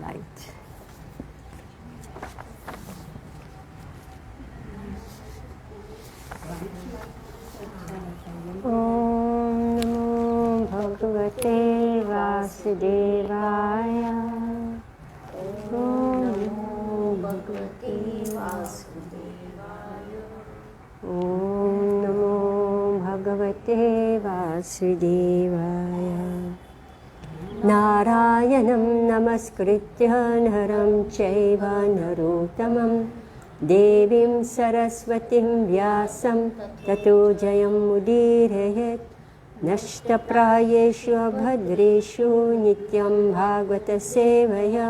right. Om Namo Bhagavate Vasudevaya. Om Namo Bhagavate Vasudevaya. Om Namo Bhagavate Vasudevaya. Narayanam Namaskritya Naram Chaiva Narottamam Devim Saraswatim Vyasam Tato Jayam Mudirayet. Nashtaprayeshu Bhadreshu Nityam Bhagavata Sevaya.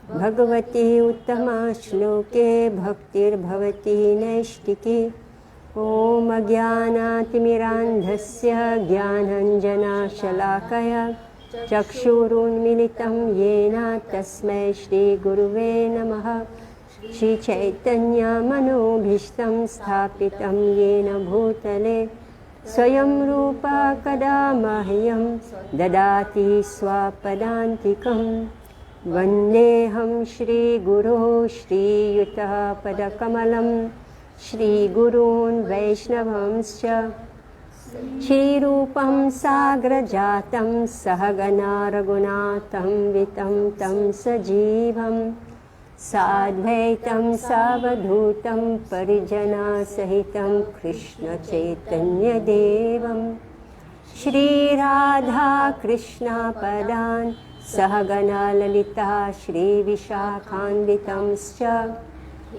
Bhagavati Uttama Shloke Bhaktir Bhavati Naishtiki. Om Ajnanaatimirandhasya Jnananjana Shalakaya Chakshurunmilitam Yena Tasmai Shri Guruve Namaha. Shri Chaitanya Manobhishtam Sthapitam Yena Bhutale Swayam Rupa Kada Mahyam Dadati Swapadantikam. Vandeham Shri Guru Shri Yuta Padakamalam Shri Gurun Vaishnavamscha Shri Rupam Sagrajatam Sahagana Raghunatam Vitam Tam Sajivam Sadvaitam Savadhutam Parijana Sahitam Krishna Chaitanya Devam Shri Radha Krishna Padan Sahagana Lalita Shri Vishakhanvitamscha.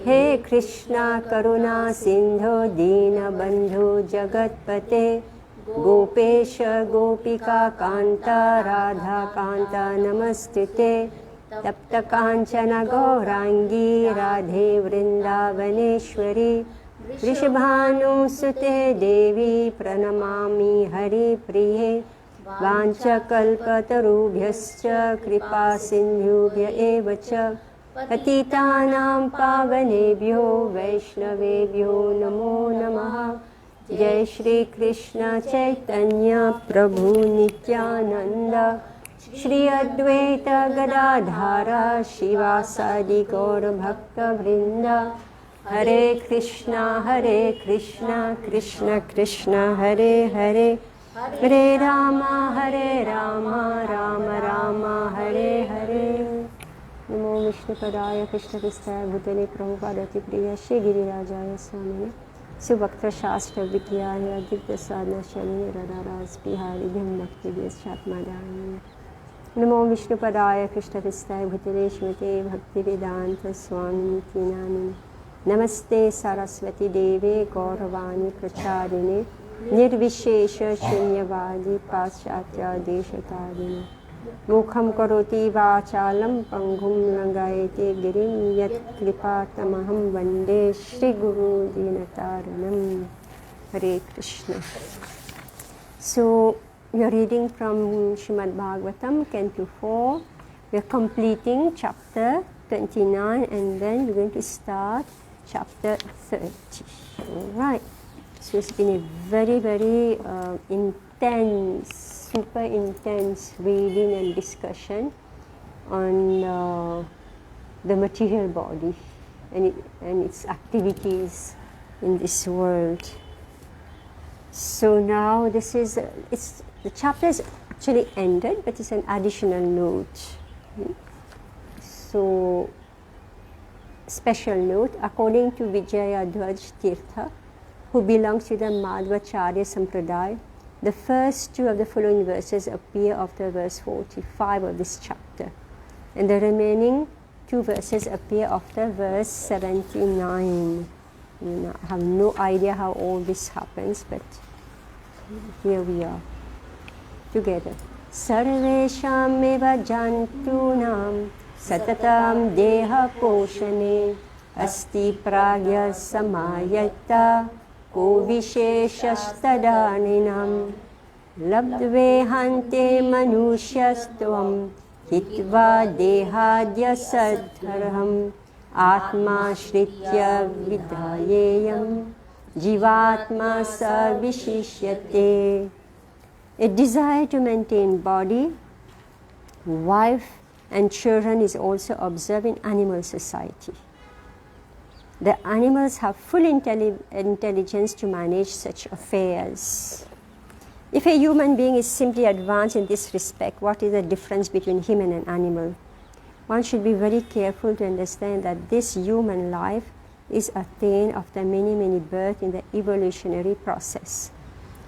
He Krishna Karuna Sindho Dina Bandhu Jagatpate Gopesha Gopika Kanta Radha Kanta Namastute Tapta Kanchana Gaurangi Radhe Vrindavaneshwari Vrishabhanu Sute Devi Pranamami Hari Priye Vancha Kalpatarubhyascha Kripa Sindhubhya Evacha Patitanam Pavanebhyo Vaishnavebhyo Namo Namaha. Jai Shri Krishna Chaitanya Prabhu Nityananda Shri Advaita Gadadhara Shivasadi Gaura Bhakta Vrinda. Hare Krishna Krishna Krishna Hare Hare Hare Rama Rama Rama Hare Hare. नमो विष्णुपदाय कृष्णविस्ताय भूतले प्रभुपादति प्रिय श्री गिरिराजाय स्वामिने सुभक्त शास्त्र विद्याय दिव्य साधना शरण्य रदाराज बिहारी भीम भक्ति देशात्मदाय. नमो विष्णुपदाय कृष्णविस्ताय भूतले श्रीमते भक्ति वेदांत स्वामिनिति नामिने. नमस्ते सरस्वती देवे गौरवाणी प्रचारिणे निर्विशेष शून्यवादी पाश्चात्य देशतारिणे. मुखम करोति वाचालं पंगुं लंघयते गिरिं यत्कृपातमहं वन्दे श्रीगुरु दीनतारिणं. Hare Krishna. So we are reading from Srimad Bhagavatam, Canto 4. We are completing chapter 29 and then we're going to start chapter 30. All right. So it's been a very intense, super intense reading and discussion on the material body and its activities in this world. So now this is the chapter is actually ended, but it's an additional note. So special note, according to Vijayadhwaj Tirtha, who belongs to the Madhvacharya Sampradaya, the first two of the following verses appear after verse 45 of this chapter, and the remaining two verses appear after verse 79. I have no idea how all this happens, but here we are together. Sarvesham eva jantunam satatam deha poshane asti pragya samayata ko visheshastadaninam labdvehante manushyastvam hitva dehadya sadharham atma shritya vidhayeyam jivatma sa vishishyate. A desire to maintain body, wife, and children is also observed in animal society. The animals have full intelligence to manage such affairs. If a human being is simply advanced in this respect, what is the difference between him and an animal? One should be very careful to understand that this human life is attained after many, many births in the evolutionary process.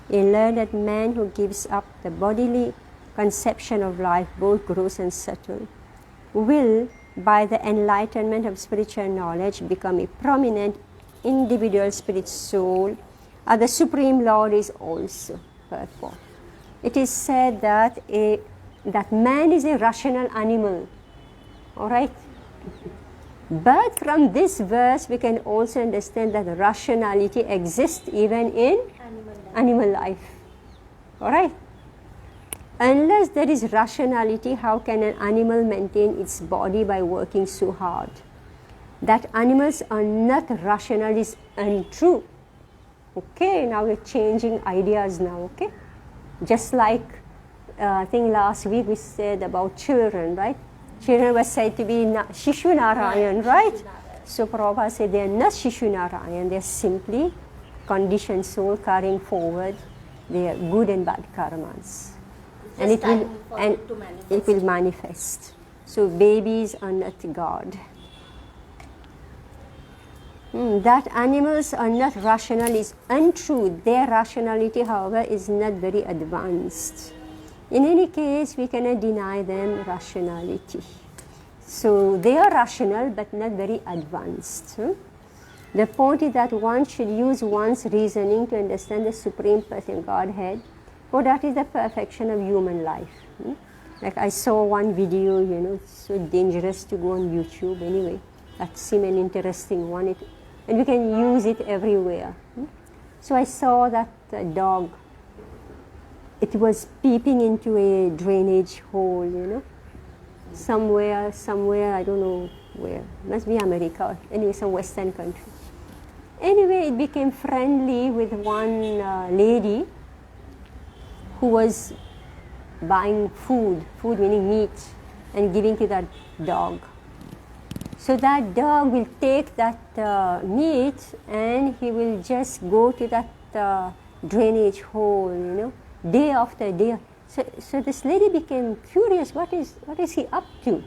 A learned man who gives up the bodily conception of life, both gross and subtle, will, by the enlightenment of spiritual knowledge, become a prominent individual spirit soul, as the Supreme Lord is also. Purport. It is said that man is a rational animal. All right? But from this verse, we can also understand that rationality exists even in animal life. All right? Unless there is rationality, how can an animal maintain its body by working so hard? That animals are not rational is untrue. Okay, now we're changing ideas now, okay? Just like, I think last week we said about children, right? Children were said to be Shishu Narayan, right? So Prabhupada said they are not Shishu Narayan, they are simply conditioned soul carrying forward their good and bad karmas. And it will manifest. So babies are not God. That animals are not rational is untrue. Their rationality, however, is not very advanced. In any case, we cannot deny them rationality. So they are rational but not very advanced. The point is that one should use one's reasoning to understand the Supreme Person Godhead, for that is the perfection of human life. Like I saw one video, it's so dangerous to go on YouTube anyway. That seemed an interesting one. And we can use it everywhere. So I saw that dog. It was peeping into a drainage hole, somewhere, I don't know where. Must be America, anyway, some Western country. Anyway, it became friendly with one lady who was buying food meaning meat, and giving to that dog. So that dog will take that meat and he will just go to that drainage hole, day after day. So this lady became curious, what is he up to? You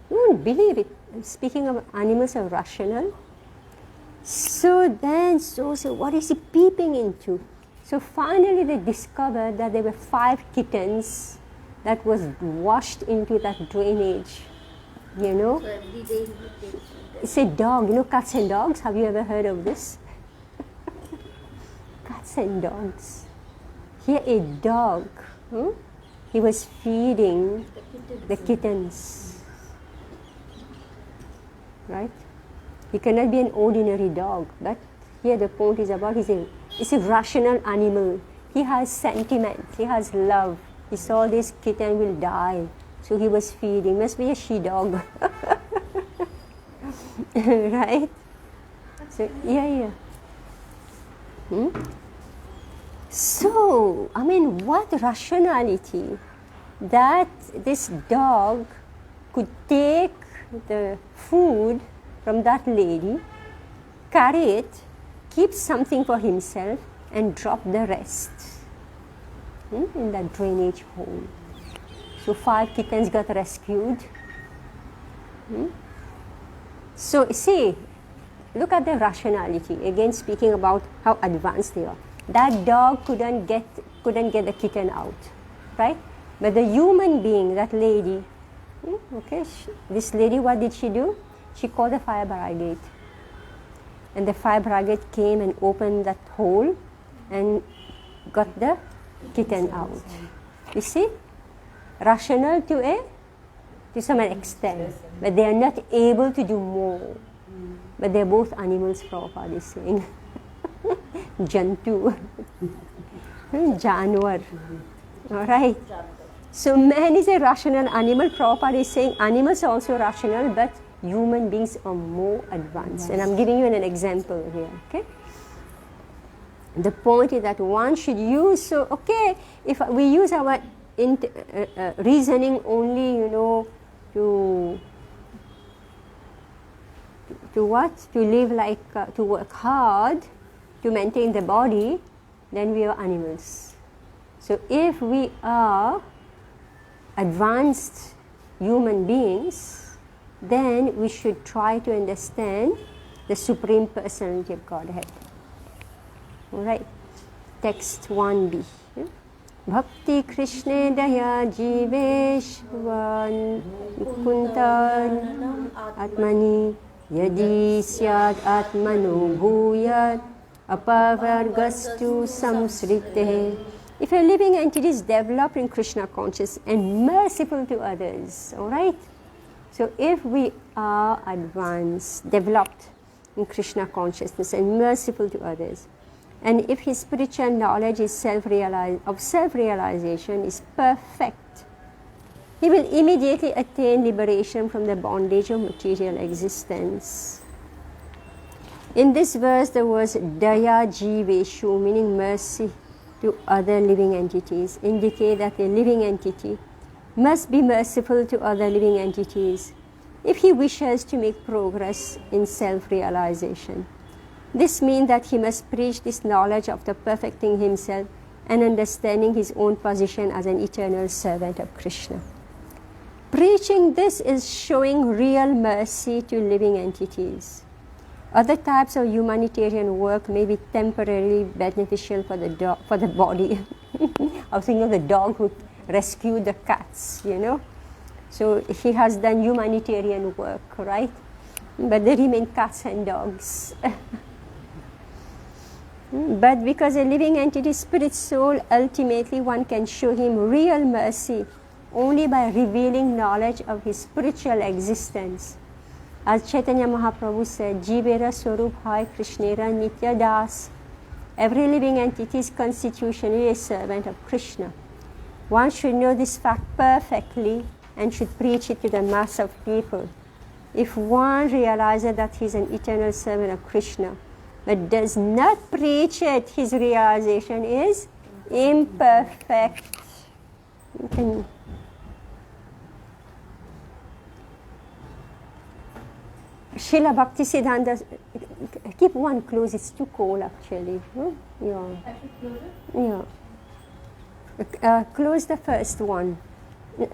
won't believe it. Speaking of animals are rational. So what is he peeping into? So finally they discovered that there were 5 kittens that was washed into that drainage. So every day it's a dog, cats and dogs. Have you ever heard of this? Cats and dogs. Here a dog, he was feeding the kittens. Right? He cannot be an ordinary dog, but here the point is about he's a rational animal. He has sentiments, he has love. He saw this kitten will die. So he was feeding, must be a she-dog. Right? So, yeah. So, what rationality that this dog could take the food from that lady, carry it, keep something for himself, and drop the rest in that drainage hole. So 5 kittens got rescued. So see, look at the rationality. Again, speaking about how advanced they are. That dog couldn't get the kitten out, right? But the human being, that lady, this lady, what did she do? She called the fire brigade. And the fire brigade came and opened that hole and got the kitten out. You see? Rational to some extent, but they are not able to do more. But they are both animals, Prabhupada is saying. Jantu. Janwar. Alright. So man is a rational animal. Prabhupada is saying animals are also rational, but human beings are more advanced. And I'm giving you an example here. Okay. The point is that one should use, if we use our reasoning only, to what? To live like, to work hard to maintain the body, then we are animals. So if we are advanced human beings, then we should try to understand the Supreme Personality of Godhead. All right. Text 1b. Bhakti Krishna Daya Jiveshwan Kuntan Atmani Yadi Syad Atmano Bhuyat Apavargastu Samsrite. If a living entity is developed in Krishna consciousness and merciful to others, all right? So if we are advanced, developed in Krishna consciousness and merciful to others, and if his spiritual knowledge is self-realization is perfect, he will immediately attain liberation from the bondage of material existence. In this verse, the words Daya Jiveshu, meaning mercy to other living entities, indicate that a living entity must be merciful to other living entities if he wishes to make progress in self-realization. This means that he must preach this knowledge after perfecting himself and understanding his own position as an eternal servant of Krishna. Preaching this is showing real mercy to living entities. Other types of humanitarian work may be temporarily beneficial for the body. I was thinking of the dog who rescued the cats, you know. So he has done humanitarian work, right? But they remain cats and dogs. But because a living entity, spirit, soul, ultimately one can show him real mercy only by revealing knowledge of his spiritual existence. As Chaitanya Mahaprabhu said, Jivera Swarup Hai Krishnera Nitya Das. Every living entity's constitution is a servant of Krishna. One should know this fact perfectly and should preach it to the mass of people. If one realizes that he is an eternal servant of Krishna, but does not preach it, his realization is imperfect. Srila Bhaktisiddhanta, keep one close, it's too cold actually. Yeah. I should close it? Yeah. Close the first one.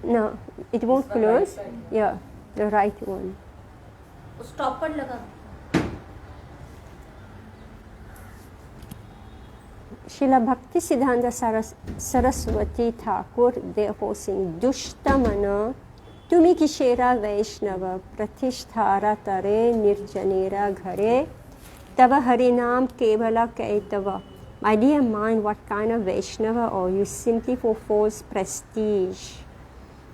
No, it won't close. Right. Yeah, the right one. Stop पर लगा. Srila Bhaktisiddhanta Saraswati Thakur therefore sing Dushtamana Tumi Kishera Vaishnava Pratisthara Tare Nirjanera Ghare Tava Harinam Kevala Kaitava. My dear mind, what kind of Vaishnava are you? Simply for false prestige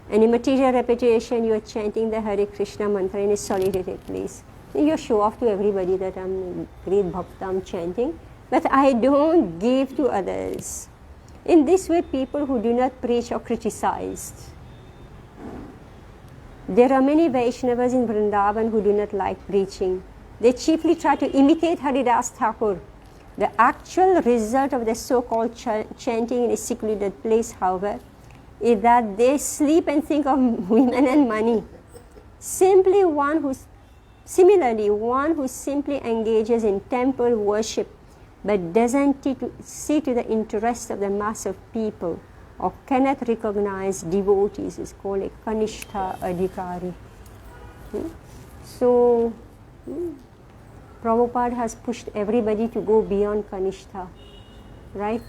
and immaterial reputation, you are chanting the Hare Krishna mantra in a solitary place. You show off to everybody that I'm great bhakta, I'm chanting, but I don't give to others. In this way, people who do not preach are criticized. There are many Vaishnavas in Vrindavan who do not like preaching. They chiefly try to imitate Haridas Thakur. The actual result of the so-called chanting in a secluded place, however, is that they sleep and think of women and money. Similarly, one who simply engages in temple worship but doesn't see to the interest of the mass of people or cannot recognize devotees is called a Kanishtha Adhikari. So, Prabhupada has pushed everybody to go beyond Kanishtha, right?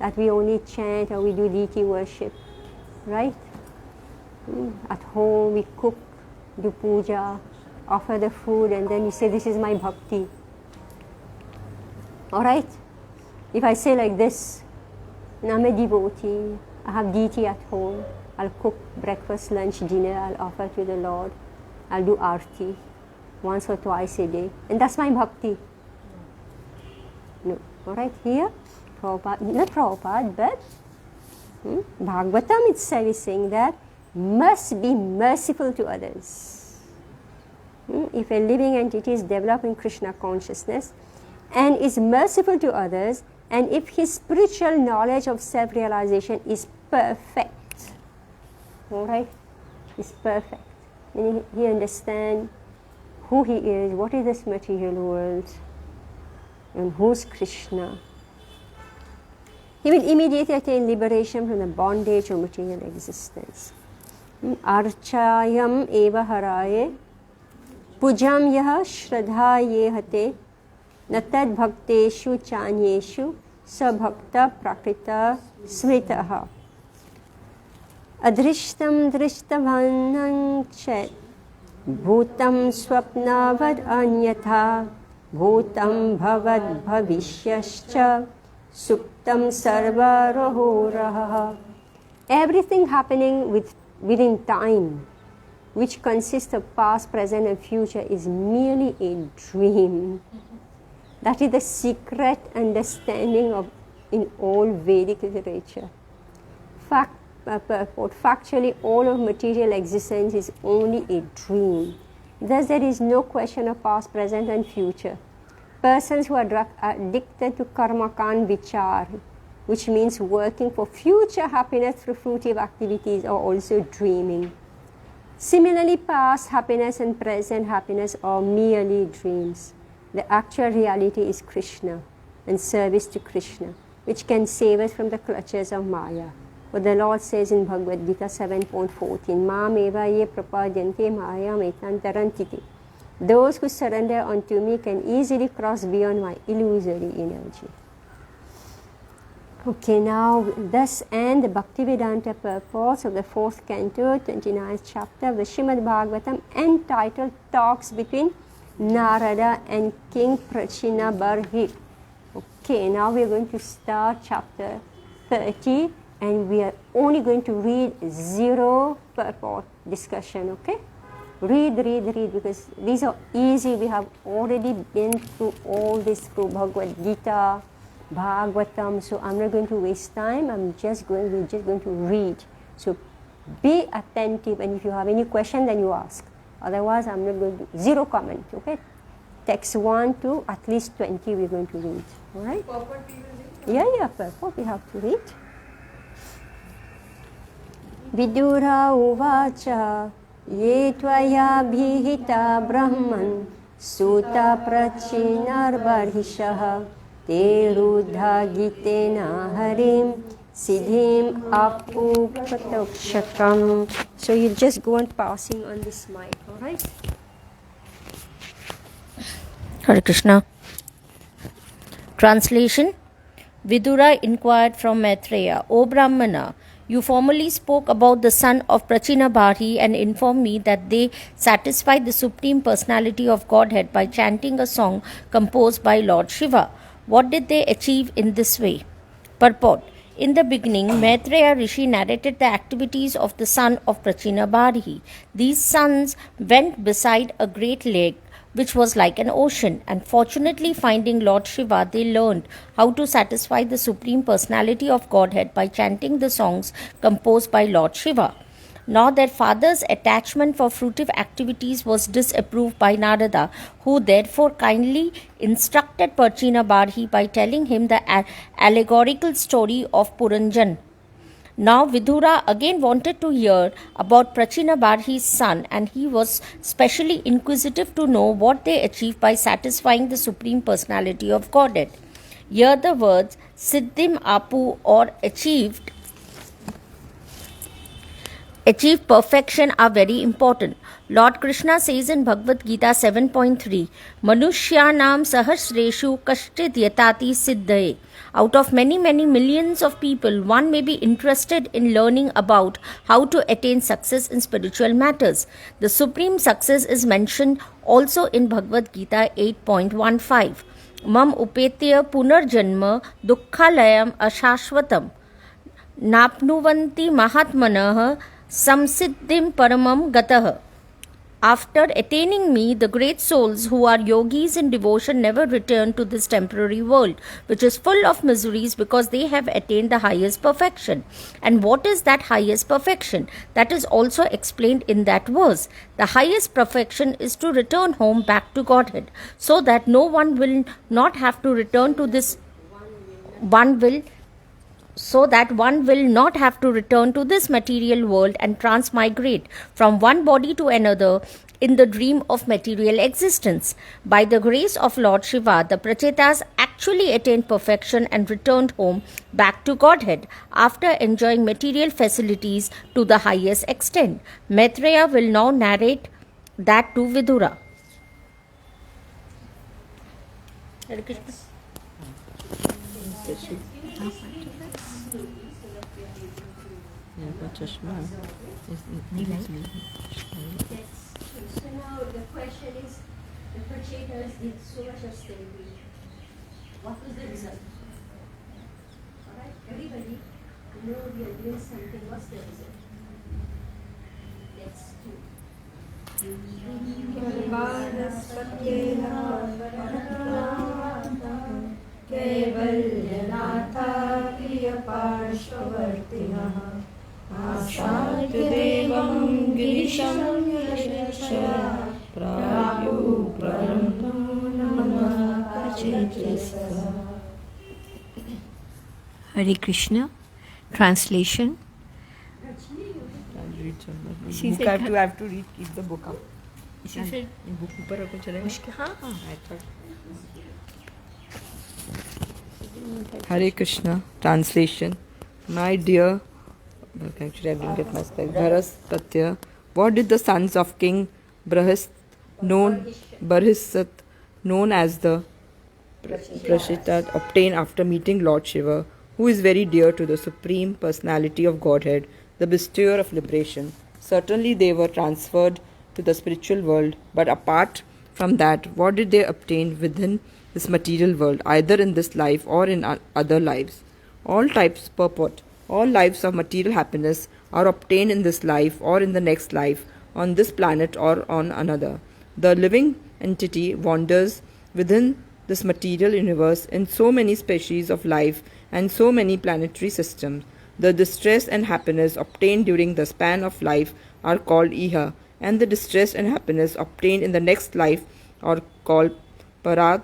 That we only chant or we do deity worship, right? At home we cook, do puja, offer the food, and then you say, this is my bhakti. Alright? If I say like this, I'm a devotee, I have deity at home, I'll cook breakfast, lunch, dinner, I'll offer to the Lord, I'll do arti once or twice a day, and that's my bhakti. No. Alright, here, Prabhupada, not Prabhupada, but Bhagavatam itself is saying that must be merciful to others. If a living entity is developing Krishna consciousness and is merciful to others, and if his spiritual knowledge of self-realization is perfect, all right, is perfect, And he understands who he is, what is this material world, and who's Krishna. He will immediately attain liberation from the bondage of material existence. Archayam eva haraye pujam yaha shraddha ye hate natad bhakteshu chanyeshu sabhakta prakrita smritaha adrishtam drishtavanam chet bhutam swapnavad anyatha bhutam bhavad bhavishyascha Suktam sarva rohoraha. Everything happening within time, which consists of past, present and future, is merely a dream. That is the secret understanding of in all Vedic literature. Factually, all of material existence is only a dream. Thus, there is no question of past, present and future. Persons who are addicted to karmakan vichar, which means working for future happiness through fruitive activities, are also dreaming. Similarly, past happiness and present happiness are merely dreams. The actual reality is Krishna and service to Krishna, which can save us from the clutches of Maya. What the Lord says in Bhagavad Gita 7.14, Mam eva ye prapadyante mayam etantarantiti. Those who surrender unto me can easily cross beyond my illusory energy. Okay, now thus end the Bhaktivedanta purpose of the 4th canto, 29th chapter of the Srimad Bhagavatam, entitled Talks between Narada and King Prachinabarhi. Okay, now we are going to start chapter 30, and we are only going to read 0 purport discussion, okay? Read, because these are easy. We have already been through all this through Bhagavad Gita, Bhagavatam, so I'm not going to waste time. We're just going to read. So be attentive, and if you have any question, then you ask. Otherwise, I'm not going to, 0 comment, okay? Text 1 to at least 20 we're going to read, all right? Purport we will read? Yeah, purport we have to read. Vidura uvacha Ye tvaya bhihita brahman Suta prachinarvarhishaha Te ruddha gitena harim Siddhim apupatokshakam. So you just go on passing on this mic, alright? Hare Krishna. Translation. Vidura inquired from Maitreya, O Brahmana, you formerly spoke about the son of Prachinabarhi and informed me that they satisfied the Supreme Personality of Godhead by chanting a song composed by Lord Shiva. What did they achieve in this way? Purport. In the beginning, Maitreya Rishi narrated the activities of the son of Prachinabarhi. These sons went beside a great lake which was like an ocean, and fortunately finding Lord Shiva, they learned how to satisfy the Supreme Personality of Godhead by chanting the songs composed by Lord Shiva. Now their father's attachment for fruitive activities was disapproved by Narada, who therefore kindly instructed Prachinabarhi by telling him the allegorical story of Puranjan. Now Vidura again wanted to hear about Prachinabarhi's son, and he was specially inquisitive to know what they achieved by satisfying the Supreme Personality of Godhead. Here the words Siddhim Apu, or achieved perfection, are very important. Lord Krishna says in Bhagavad Gita 7.3, Manushyanam sahasreshu kashchid yatati siddhaye. Out of many millions of people, one may be interested in learning about how to attain success in spiritual matters. The supreme success is mentioned also in Bhagavad Gita 8.15. Mam upetya punarjanma dukkhalayam ashashvatam napnuvanti mahatmanah samsiddhim paramam gatah. After attaining me, the great souls who are yogis in devotion never return to this temporary world, which is full of miseries, because they have attained the highest perfection. And what is that highest perfection? That is also explained in that verse. The highest perfection is to return home back to Godhead, so that no one will not have to return to this. One will so that one will not have to return to this material world and transmigrate from one body to another in the dream of material existence. By the grace of Lord Shiva, the Prachetas actually attained perfection and returned home back to Godhead after enjoying material facilities to the highest extent. Maitreya will now narrate that to Vidura. Hare Krishna. So now the question is, the Prachetas did so much austerity. What was the result? Alright, everybody, we are doing something. What's the result? Let's do. Hare Krishna. Translation. She book I have to read. Keep the book up. She said, book ऊपर रखो चलेगा. हाँ. I thought. Hare Krishna. Translation. My dear, actually I didn't get my spell. Bharaspatya. What did the sons of King Barhisat, known as the Prachetas, obtain after meeting Lord Shiva, who is very dear to the Supreme Personality of Godhead, the bestower of liberation? Certainly they were transferred to the spiritual world, but apart from that, what did they obtain within this material world, either in this life or in other lives? All types purport, all lives of material happiness are obtained in this life or in the next life, on this planet or on another. The living entity wanders within this material universe in so many species of life and so many planetary systems. The distress and happiness obtained during the span of life are called iha, and the distress and happiness obtained in the next life are called paratra.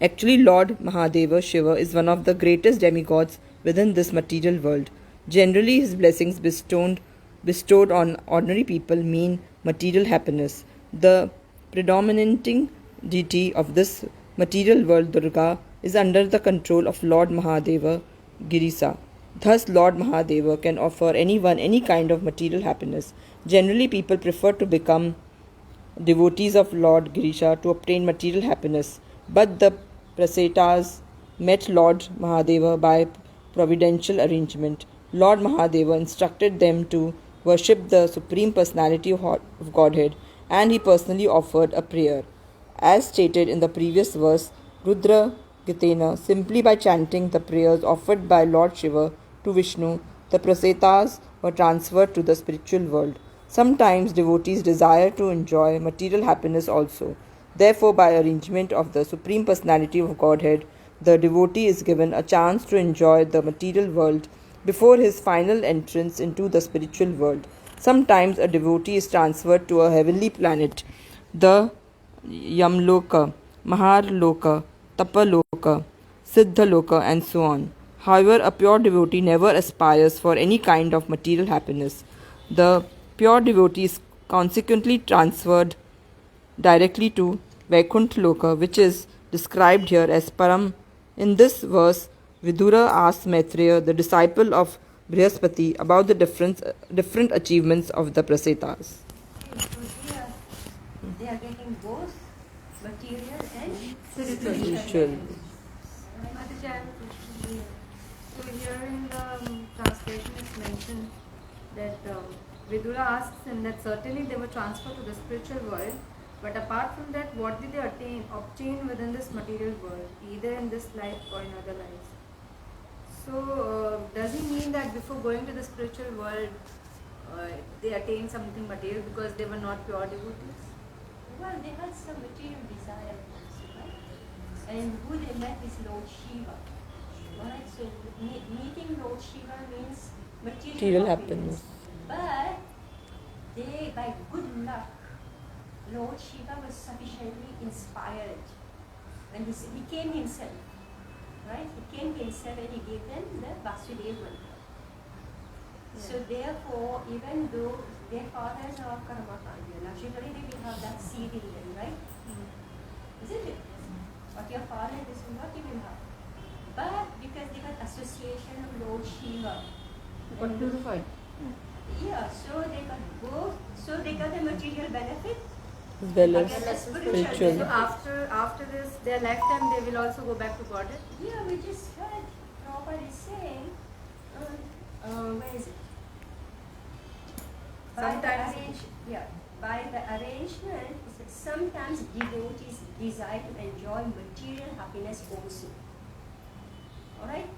Actually, Lord Mahadeva Shiva is one of the greatest demigods within this material world. Generally, his blessings bestowed on ordinary people mean material happiness. The predominating deity of this material world, Durga, is under the control of Lord Mahadeva Girisa. Thus, Lord Mahadeva can offer anyone any kind of material happiness. Generally, people prefer to become devotees of Lord Girisha to obtain material happiness. But the Prachetas met Lord Mahadeva by providential arrangement. Lord Mahadeva instructed them to worship the Supreme Personality of Godhead, and he personally offered a prayer. As stated in the previous verse, Rudra Gitena, simply by chanting the prayers offered by Lord Shiva to Vishnu, the Prachetas were transferred to the spiritual world. Sometimes devotees desire to enjoy material happiness also. Therefore, by arrangement of the Supreme Personality of Godhead, the devotee is given a chance to enjoy the material world before his final entrance into the spiritual world. Sometimes a devotee is transferred to a heavenly planet, the Yamloka, Maharloka, Tapaloka, Siddhaloka, and so on. However, a pure devotee never aspires for any kind of material happiness. The pure devotee is consequently transferred directly to Vaikuntha Loka, which is described here as Param. In this verse, Vidura asks Maitreya, the disciple of Brihaspati, about the different achievements of the Prachetas. They are getting both material and Spiritual. So here in the translation it's mentioned that Vidura asks him that certainly they were transferred to the spiritual world, but apart from that, what did they obtain within this material world, either in this life or in other lives? So does it mean that before going to the spiritual world, they attained something material because they were not pure devotees? well, they had some material desire also, right? And who they met is Lord Shiva. Right? So meeting Lord Shiva means material happiness. But they, by good luck, Lord Shiva was sufficiently inspired and he became himself. right? He came himself and he gave them the Vasudeva mantra. So therefore, even though their fathers are Karmakanda, naturally they will have that seed in them, right? Isn't it? What your father is what you will have. But because they got association of Lord Shiva. Got purified. Yeah, so they got both, so they got the material benefit As well as again the spiritual. So after this, their lifetime, they will also go back to Godhead. Yeah, we just heard Prabhupada is saying, where is it? Sometimes- By the arrangement, sometimes devotees desire to enjoy material happiness also. Alright?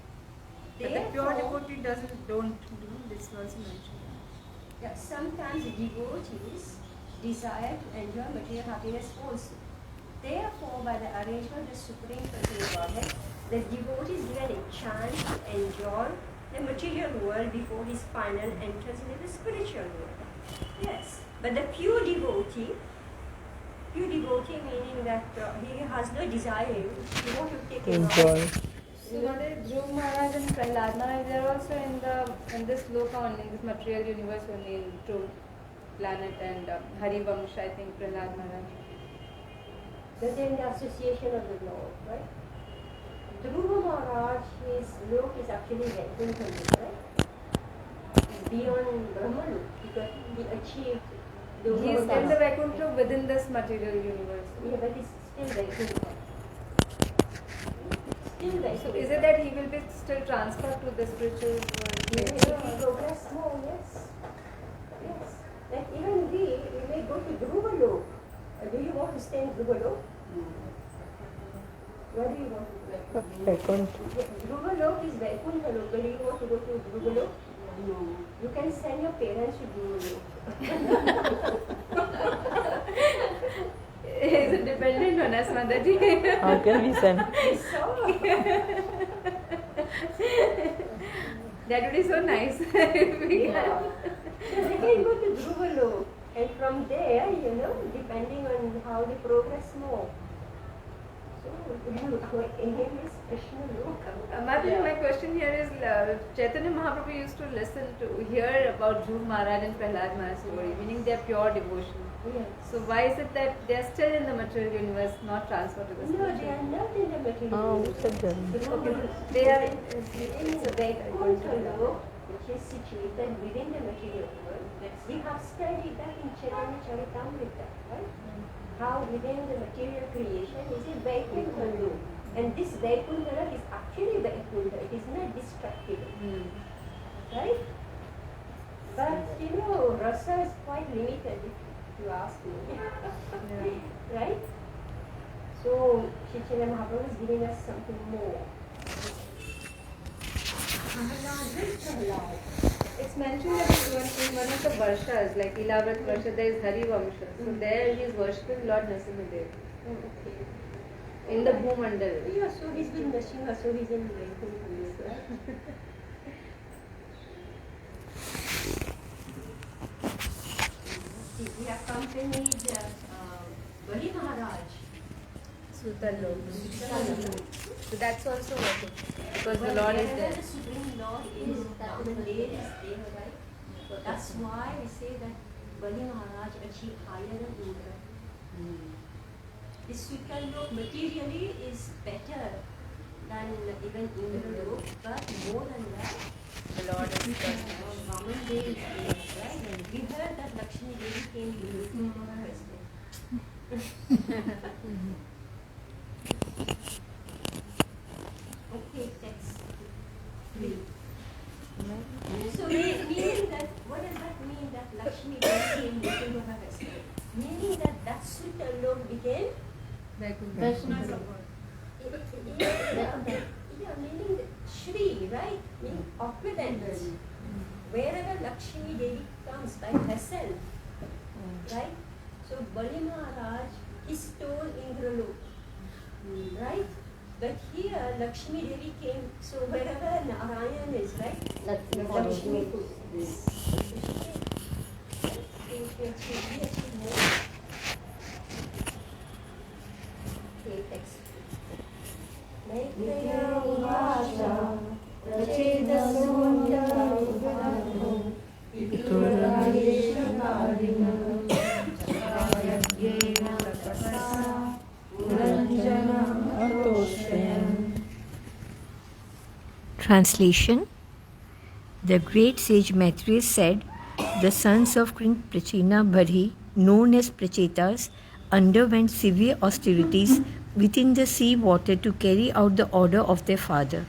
But the pure devotee don't do this also mentioned. Yeah, sometimes devotees desire to enjoy material happiness also. Therefore, by the arrangement of the Supreme Personal Godhead, the devotee is given a chance to enjoy the material world before his final entrance into the spiritual world. Yes, but the pure devotee meaning that he has no desire, he wants to take a Enjoy. So nowadays, Dhruv Maharaj and Prahlad Maharaj, they are also in this loka only, in this material universe only, in true planet, and Hari Vamsha, I think Prahlad Maharaj. But in the association of the Lord, right? Dhruva Maharaj, his look is actually Vaikuntha, right? He's beyond Brahman. He achieved He is in the Vaikuntha. Vaikuntha within this material universe. Yeah, but he's still Vaikuntha. Still Vaikuntha. So is it that he will be still transferred to the spiritual world If later? we progress more, yes. Yes. Like even we may go to Dhruva Lok. Do you want to stay in Dhruva Lok? Where do you want to go? Vaikuntha. Dhruva Lok is Vaikuntha Lok. Do you want to go to Dhruva Lok? No. You can send your parents to Dhruva Lok. Is it dependent on us, Mataji? How can we send? So, That would be so nice. yeah. So they can go to Dhruva Lok. And from there, depending on how they progress more. So, our aim is Krishna Loka. Mataji, my question here is, Chaitanya Mahaprabhu used to hear about Dhruv Maharaj and Prahlad Maharaj story, meaning they are pure devotion. Yes. So why is it that they are still in the material universe, not transferred to the No, spiritual? they are not in the material Oh, universe. said them. Okay. They are In the Vaikuntha Lok, which is situated within the material world. We have studied that in Chaitanya Charitamrita, right? How within the material creation is a Vaikuntha Lok. And this Vaikuntha Lok is actually Vaikuntha. It is not destructible. Right? But rasa is quite limited if you ask me. Right? So Chaitanya Mahaprabhu is giving us something more. It's mentioned that in one of the Varshas, like 11th Varsha, there is Hari Vamsha. So there he is worshipping Lord Narasimhadev in the Bhumandal. Yeah, so he's been Narasimha, so he's in Vaikuntha. Right? We accompanied Bali Maharaj. Sutalok. So that's also what it is. Because the Lord is there. The Supreme Lord is, the Lord is there, right? So that's why we say that Bali Maharaj achieved higher than Indra. The Sutalok materially is better than even Indra, but more than that, The Lord is there. Vaman Devi is right. And we heard that Lakshmi Devi came looking for her husband. Okay, text 3. So meaning that, what does that mean that Lakshmi Devi came looking for her husband? Meaning that Sutalok became Vaikuntha. Yeah, meaning Shri, right? Meaning opulent. Wherever Lakshmi Devi comes by herself, right? So Bali Maharaj is told Indralok, right? But here Lakshmi Devi came, so wherever Narayan is, right? Lakshmi is. Okay, text. Maitreya Translation. The great sage Maitreya said, the sons of Queen Prachina Bharhi, known as Prachetas, underwent severe austerities within the sea water to carry out the order of their father.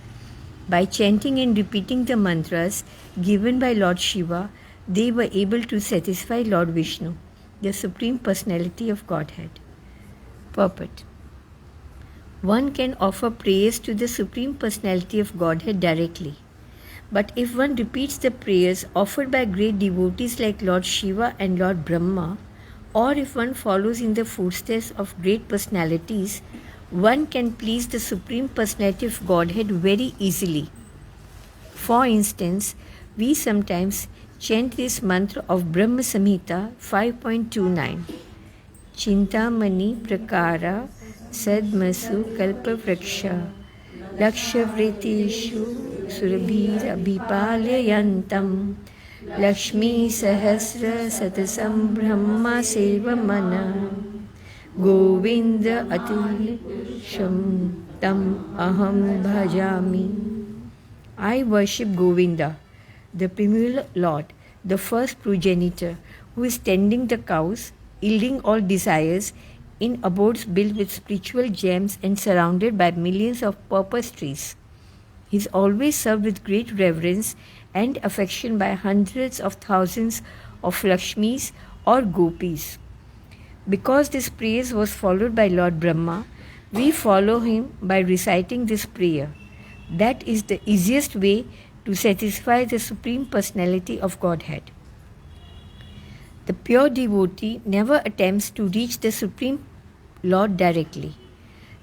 By chanting and repeating the mantras given by Lord Shiva, they were able to satisfy Lord Vishnu, the Supreme Personality of Godhead. Purport. One can offer prayers to the Supreme Personality of Godhead directly. But if one repeats the prayers offered by great devotees like Lord Shiva and Lord Brahma, or if one follows in the footsteps of great personalities, one can please the Supreme Personality of Godhead very easily. For instance, we sometimes chant this mantra of Brahma Samhita 5.29. Chintamani Prakara Sadmasu Kalpa Vraksha Lakshavritishu Surabhir Abhipalayantam Lakshmi Sahasra Satasam Brahma Sevamana Govinda Atulsham Tam Aham Bhajami. I worship Govinda, the primeval Lord, the first progenitor, who is tending the cows, yielding all desires, in abodes built with spiritual gems and surrounded by millions of purpose trees. He is always served with great reverence and affection by hundreds of thousands of Lakshmis or Gopis. Because this praise was followed by Lord Brahma, we follow him by reciting this prayer. That is the easiest way to satisfy the Supreme Personality of Godhead. The pure devotee never attempts to reach the Supreme Lord directly.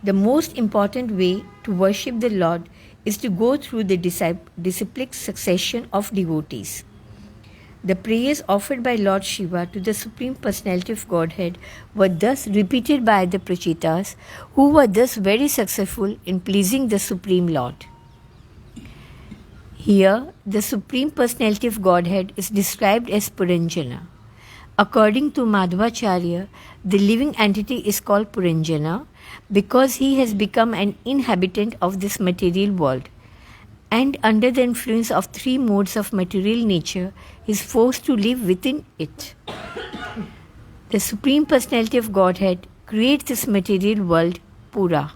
The most important way to worship the Lord is to go through the disciplic succession of devotees. The prayers offered by Lord Shiva to the Supreme Personality of Godhead were thus repeated by the Prachetas, who were thus very successful in pleasing the Supreme Lord. Here, the Supreme Personality of Godhead is described as Puranjana. According to Madhvacharya, the living entity is called Puranjana because he has become an inhabitant of this material world, and under the influence of three modes of material nature, he is forced to live within it. The Supreme Personality of Godhead creates this material world, Pura,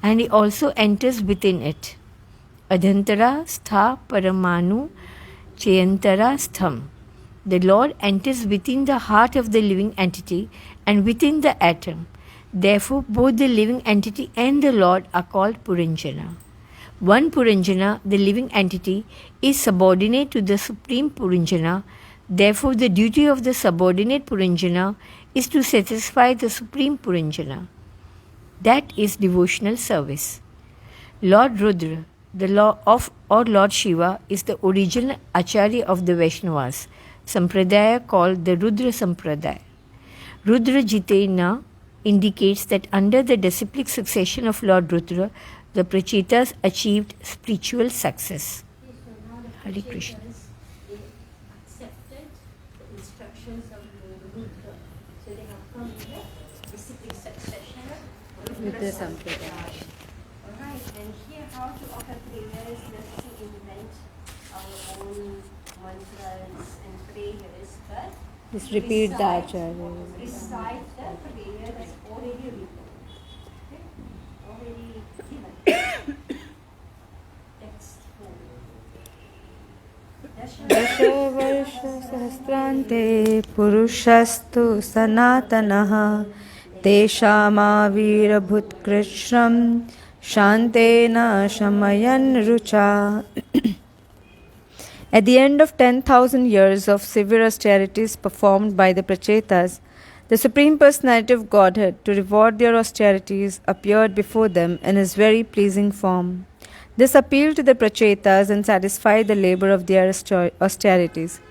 and he also enters within it. Adhantara stha paramanu chayantara stham. The Lord enters within the heart of the living entity and within the atom. Therefore, both the living entity and the Lord are called Puranjana. One Puranjana, the living entity, is subordinate to the Supreme Puranjana. Therefore, the duty of the subordinate Puranjana is to satisfy the Supreme Puranjana. That is devotional service. Lord Rudra, the Lord of or Lord Shiva, is the original Acharya of the Vaishnavas, Sampradaya called the Rudra Sampradaya. Rudra Jitena indicates that under the disciplic succession of Lord Rudra, the Prachetas achieved spiritual success. Hare Krishna. They accepted the instructions of Lord Rudra. So they have come in the disciplic succession with the Sampradaya. Alright, and here how to offer prayers, just to invent our own mantras and prayers, but just repeat the Acharya. Recite the prayer that's already written. Okay? Already given. Text 4. दशवर्षसहस्रान्ते पुरुषस्तु सनातनः तेषामाविरभूत्कृष्णं शान्तेन शमयन् Rucha. At the end of 10,000 years of severe austerities performed by the Prachetas, the Supreme Personality of Godhead, to reward their austerities, appeared before them in his very pleasing form. This appealed to the Prachetas and satisfied the labor of their austerities.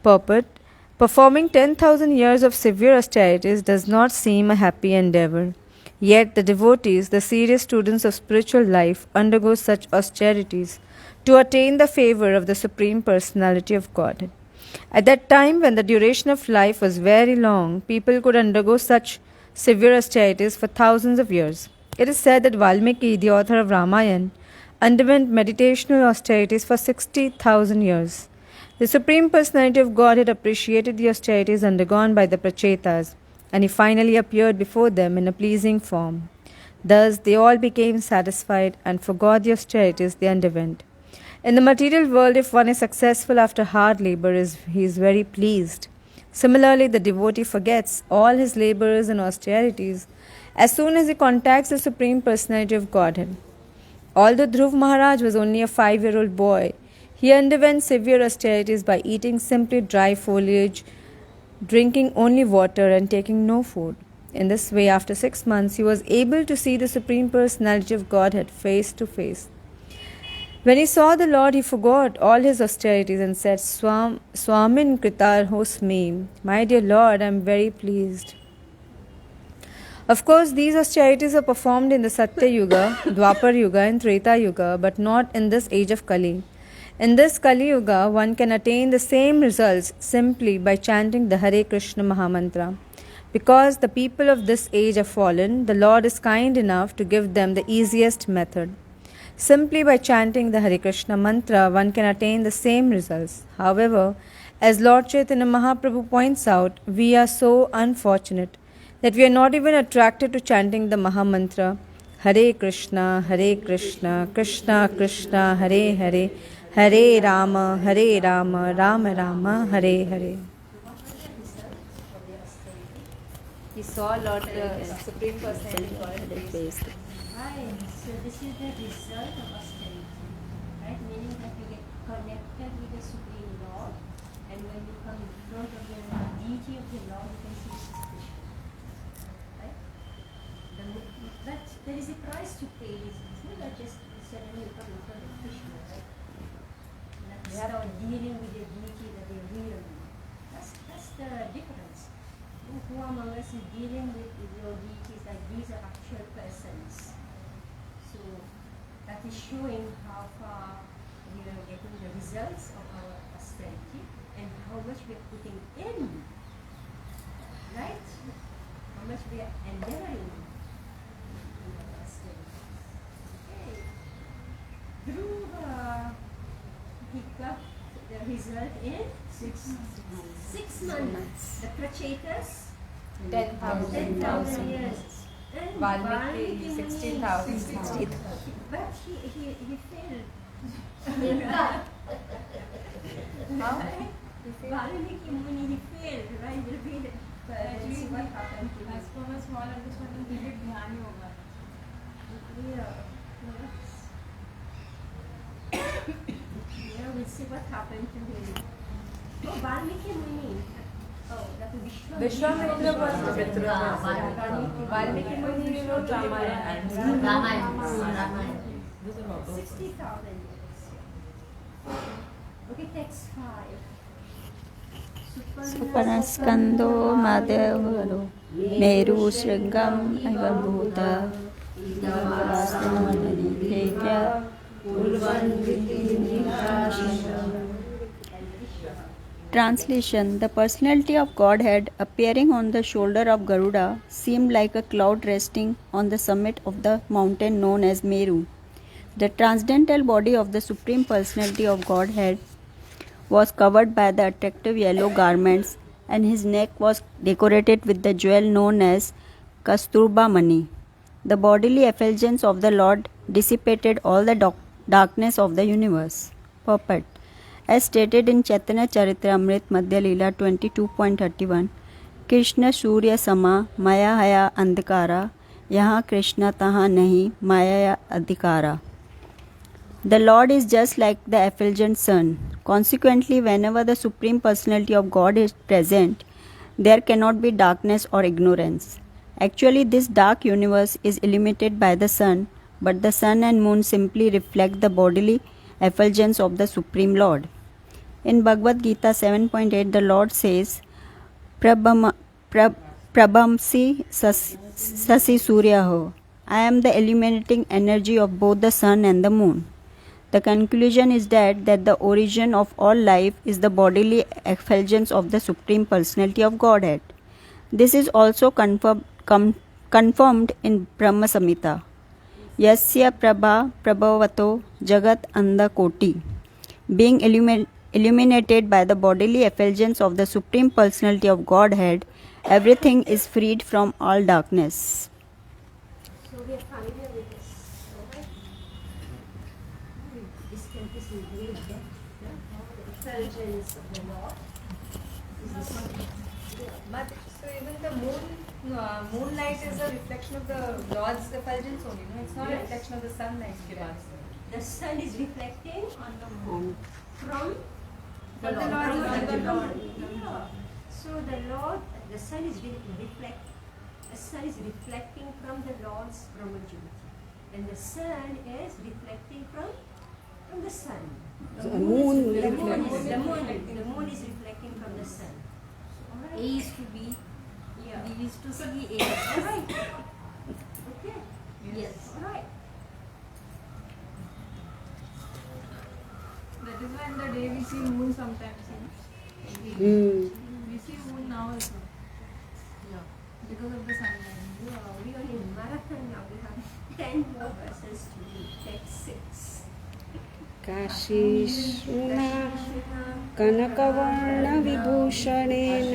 Purport: performing 10,000 years of severe austerities does not seem a happy endeavor. Yet the devotees, the serious students of spiritual life, undergo such austerities to attain the favor of the Supreme Personality of Godhead. At that time, when the duration of life was very long, people could undergo such severe austerities for thousands of years. It is said that Valmiki, the author of Ramayana, underwent meditational austerities for 60,000 years. The Supreme Personality of Godhead appreciated the austerities undergone by the Prachetas, and he finally appeared before them in a pleasing form. Thus, they all became satisfied and forgot the austerities they underwent. In the material world, if one is successful after hard labor, he is very pleased. Similarly, the devotee forgets all his labors and austerities as soon as he contacts the Supreme Personality of Godhead. Although Dhruv Maharaj was only a 5-year-old boy, he underwent severe austerities by eating simply dry foliage, drinking only water, and taking no food. In this way, after 6 months, he was able to see the Supreme Personality of Godhead face to face. When he saw the Lord, he forgot all his austerities and said, Swamin Kritar Hosmi, my dear Lord, I am very pleased. Of course, these austerities are performed in the Satya Yuga, Dwapar Yuga, and Treta Yuga, but not in this age of Kali. In this Kali Yuga, one can attain the same results simply by chanting the Hare Krishna Mahamantra. Because the people of this age are fallen, the Lord is kind enough to give them the easiest method. Simply by chanting the Hare Krishna mantra, one can attain the same results. However, as Lord Chaitanya Mahaprabhu points out, we are so unfortunate that we are not even attracted to chanting the Mahamantra, Hare Krishna, Krishna Krishna, Hare Hare, Hare Rama, Rama Rama, Hare Hare. He saw Lord Supreme Personality of Godhead. Right. So this is the result of austerity, right? Meaning that you get connected with the Supreme Lord, and when you come in front of the deity of the Lord, you can see Krishna, right? But there is a price to pay. It's not just suddenly you come in front of Krishna, right? Not start dealing with the deity that they really. That's the difference. Who among us is dealing with your deities like these are actual persons? So that is showing how far we are getting the results of our austerity and how much we are putting in, right? How much we are endeavoring in our austerity. Okay. Dhruva, he got the result in 6 months. The Prachetas, 10,000 years. And Valmiki, 60,000. But he failed. How? Valmiki Muni, he failed, right? Let's see what happened to him. As per my small understanding, he did dhyan yoga. Yeah, we'll see what happened to him. Oh, Valmiki Muni. Oh, that was Vishwamitra was Valmiki Muni wrote Ramayana. 60,000 years. Okay, text 5. Supanaskando Madhavaro Meru Sringam Aivabhuta Translation: The personality of Godhead appearing on the shoulder of Garuda seemed like a cloud resting on the summit of the mountain known as Meru. The transcendental body of the Supreme Personality of Godhead was covered by the attractive yellow garments, and his neck was decorated with the jewel known as Kasturba Mani. The bodily effulgence of the Lord dissipated all the darkness of the universe. Purport: As stated in Chaitanya Charitamrita Madhya Leela 22.31, Krishna Surya Sama Maya Haya Andhikara Yaha Krishna Taha Nahi Maya Adhikara. The Lord is just like the effulgent sun. Consequently, whenever the Supreme Personality of God is present, there cannot be darkness or ignorance. Actually, this dark universe is illuminated by the sun, but the sun and moon simply reflect the bodily effulgence of the Supreme Lord. In Bhagavad Gita 7.8, the Lord says, Prabhamsi Sasi Suryaho. I am the illuminating energy of both the sun and the moon. The conclusion is that the origin of all life is the bodily effulgence of the Supreme Personality of Godhead. This is also confirmed in Brahma Samhita. Yasya Prabha Prabhavato Jagat Anda Koti. Being illuminated by the bodily effulgence of the Supreme Personality of Godhead, everything is freed from all darkness. So we are familiar with this. Alright? This is revealed, the effulgence of the Lord. But so even the moonlight is a reflection of the Lord's effulgence only, no? It's not a reflection of the sunlight. The sun is reflecting on the moon from the From the Lord. Lord. From the Lord. Yeah. So the Lord, the sun is reflecting from the Lord's Brahmajyoti, and the sun is reflecting from the sun. The moon is reflecting from the sun. A is to B, Yeah. B is to C, A is to All right. Okay. Yes. All right. That is why in the day we see moon sometimes. We see moon now also. Yeah. Because of the sunlight. We are in marathon now. We have 10 more verses to read. Text 6. काशीशुना कनकवर्णविभूषणेन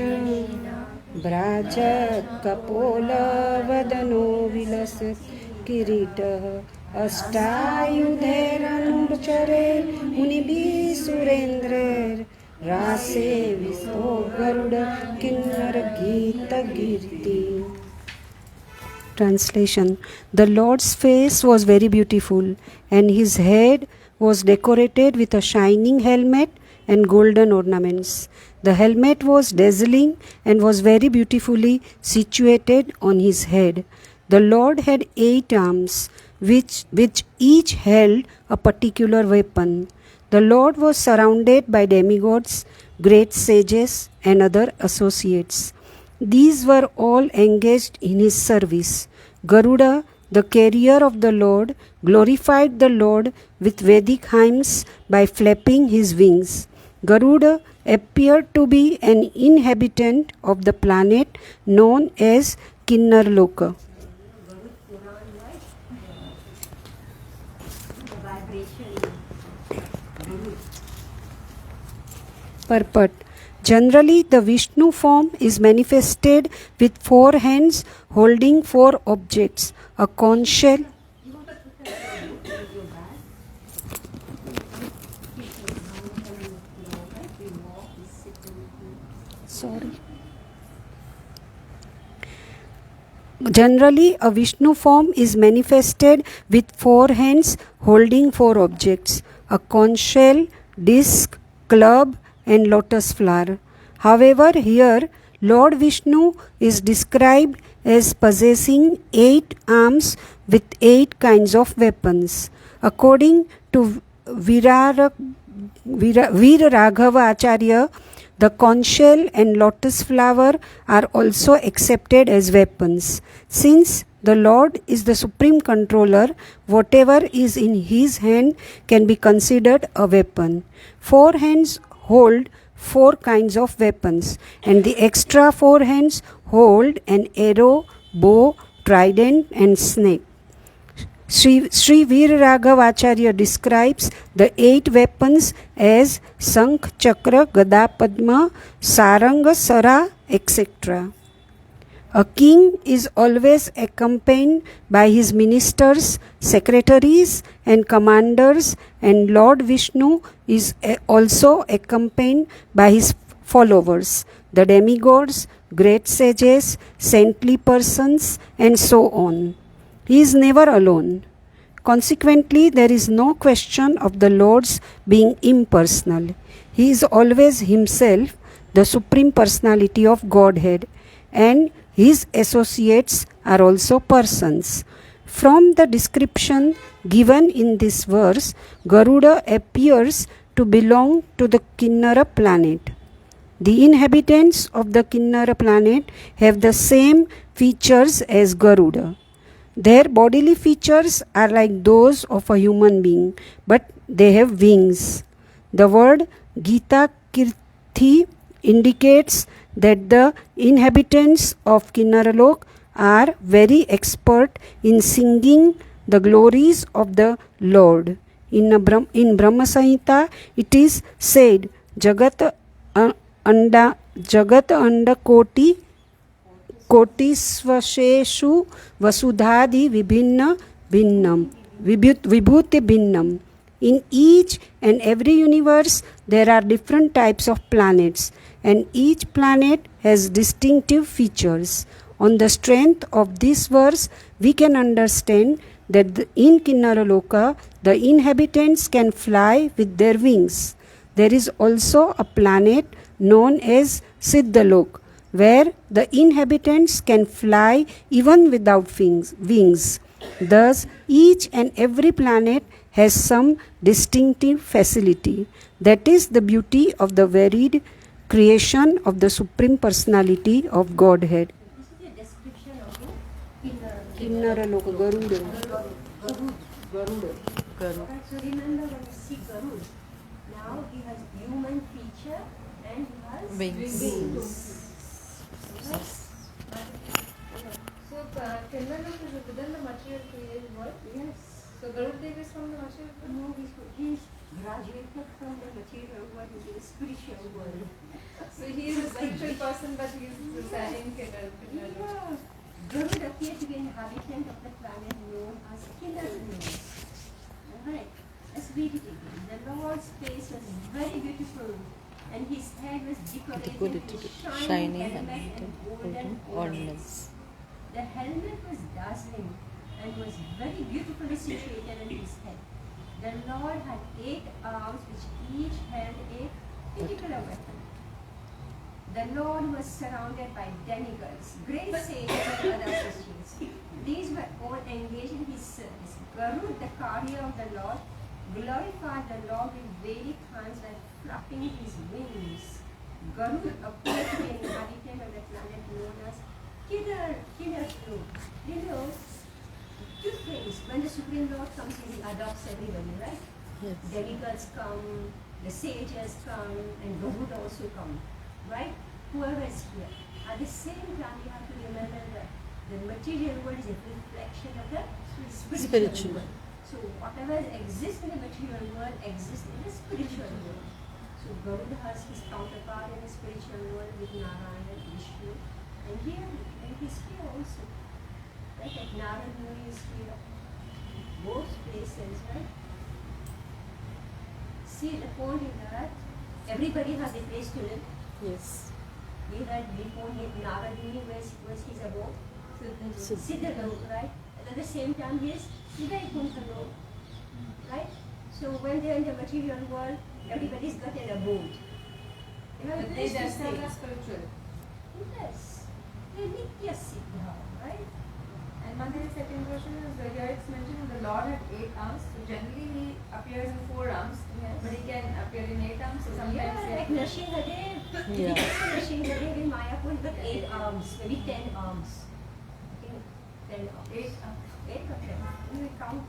भ्राजत्कपोलवदनो विलसत् किरीटः अष्टायुधैरनुचरे मुनिभिः सुरेन्द्रैर्रासे विस्तो Garuda किन्नरगीतकीर्ति. Translation. The Lord's face was very beautiful, and his head was decorated with a shining helmet and golden ornaments. The helmet was dazzling and was very beautifully situated on his head. The Lord had 8 arms, which each held a particular weapon. The Lord was surrounded by demigods, great sages, and other associates. These were all engaged in his service. Garuda, the carrier of the Lord, glorified the Lord with Vedic hymns by flapping his wings. Garuda appeared to be an inhabitant of the planet known as Kinnarloka. Purport. Generally, the Vishnu form is manifested with 4 hands holding 4 objects, a conch shell. Generally, a Vishnu form is manifested with 4 hands holding 4 objects, a conch shell, disc, club, and lotus flower. However, here Lord Vishnu is described as possessing 8 arms with 8 kinds of weapons. According to Veera Raghava Acharya, the conch shell and lotus flower are also accepted as weapons. Since the Lord is the supreme controller, whatever is in his hand can be considered a weapon. 4 hands hold 4 kinds of weapons, and the extra 4 hands hold an arrow, bow, trident, and snake. Sri Veera Raghava Acharya describes the 8 weapons as Sankh, Chakra, Gada, Padma, Saranga, Sara, etc. A king is always accompanied by his ministers, secretaries, and commanders, and Lord Vishnu is also accompanied by his followers, the demigods, great sages, saintly persons, and so on. He is never alone. Consequently, there is no question of the Lord's being impersonal. He is always himself, the Supreme Personality of Godhead, and his associates are also persons. From the description given in this verse, Garuda appears to belong to the Kinnara planet. The inhabitants of the Kinnara planet have the same features as Garuda. Their bodily features are like those of a human being, but they have wings. The word Gita Kirti indicates that the inhabitants of Kinnaralok are very expert in singing the glories of the Lord. In Brahma Samhita, it is said, Jagat anda koti svasheshu vasudhadi vibhuti bhinnam. In each and every universe, there are different types of planets, and each planet has distinctive features. On the strength of this verse, we can understand that in Kinnaraloka, the inhabitants can fly with their wings. There is also a planet known as Siddhalok, where the inhabitants can fly even without wings. Thus, each and every planet has some distinctive facility. That is the beauty of the varied creation of the Supreme Personality of Godhead. This is a description of the Kinnaraloka, Garuda. Alright, so remember when you see Garud, now he has human feature and he has wings. Right? So, Kinnaraloka is within the material created world? Yes. So, Garudev is from the material world? No, he's graduated from the material world into the spiritual world. So, he is a spiritual person, but he is residing in Kinnaraloka. Yeah. Garud appeared to be an inhabitant of the planet known as Kinnaraloka. Alright, let's read it again. The Lord's face was very beautiful, and his head was decorated with shining helmet and golden ornaments. The helmet was dazzling and was very beautifully situated on his head. The Lord had 8 arms, which each held a particular weapon. The Lord was surrounded by demigods, great sages and other associates. These were all engaged in his service. Garud, the carrier of the Lord, glorified the Lord with Vedic hands by flapping his wings. Garud appeared to be an inhabitant of the planet known as Kinnaraloka. You know, 2 things. When the Supreme Lord comes, he adopts everybody, right? Yes. Demigods come, the sages come, and Garud also come. Right? Whoever is here. At the same time, you have to remember that the material world is a reflection of the spiritual world. So whatever exists in the material world exists in the spiritual world. So Garuda has his counterpart in the spiritual world with Narayana and Vishnu. And here, and he's here also. Right? Like Narada Muni is here. Both places, right? See, the point is that everybody has a place to live. Yes. We had before Narada Muni was his abode. Siddhalok, right? And at the same time, he is Vaikuntha Lok, right? So when they're in the material world, everybody's got an abode. You know, But they themselves are spiritual. Yes. They're Nitya Siddha, right? And Mandir's second question is here it's mentioned the Lord had 8 arms. So generally he appears in 4 arms, Yes. but he can appear in 8 arms. So sometimes Yeah, he like Nrsimhadev. Yeah. Nrsimhadev in Mayapur got 8 arms, maybe 10 arms. I think 10 arms. 8 arms. 8 or 10. We will count.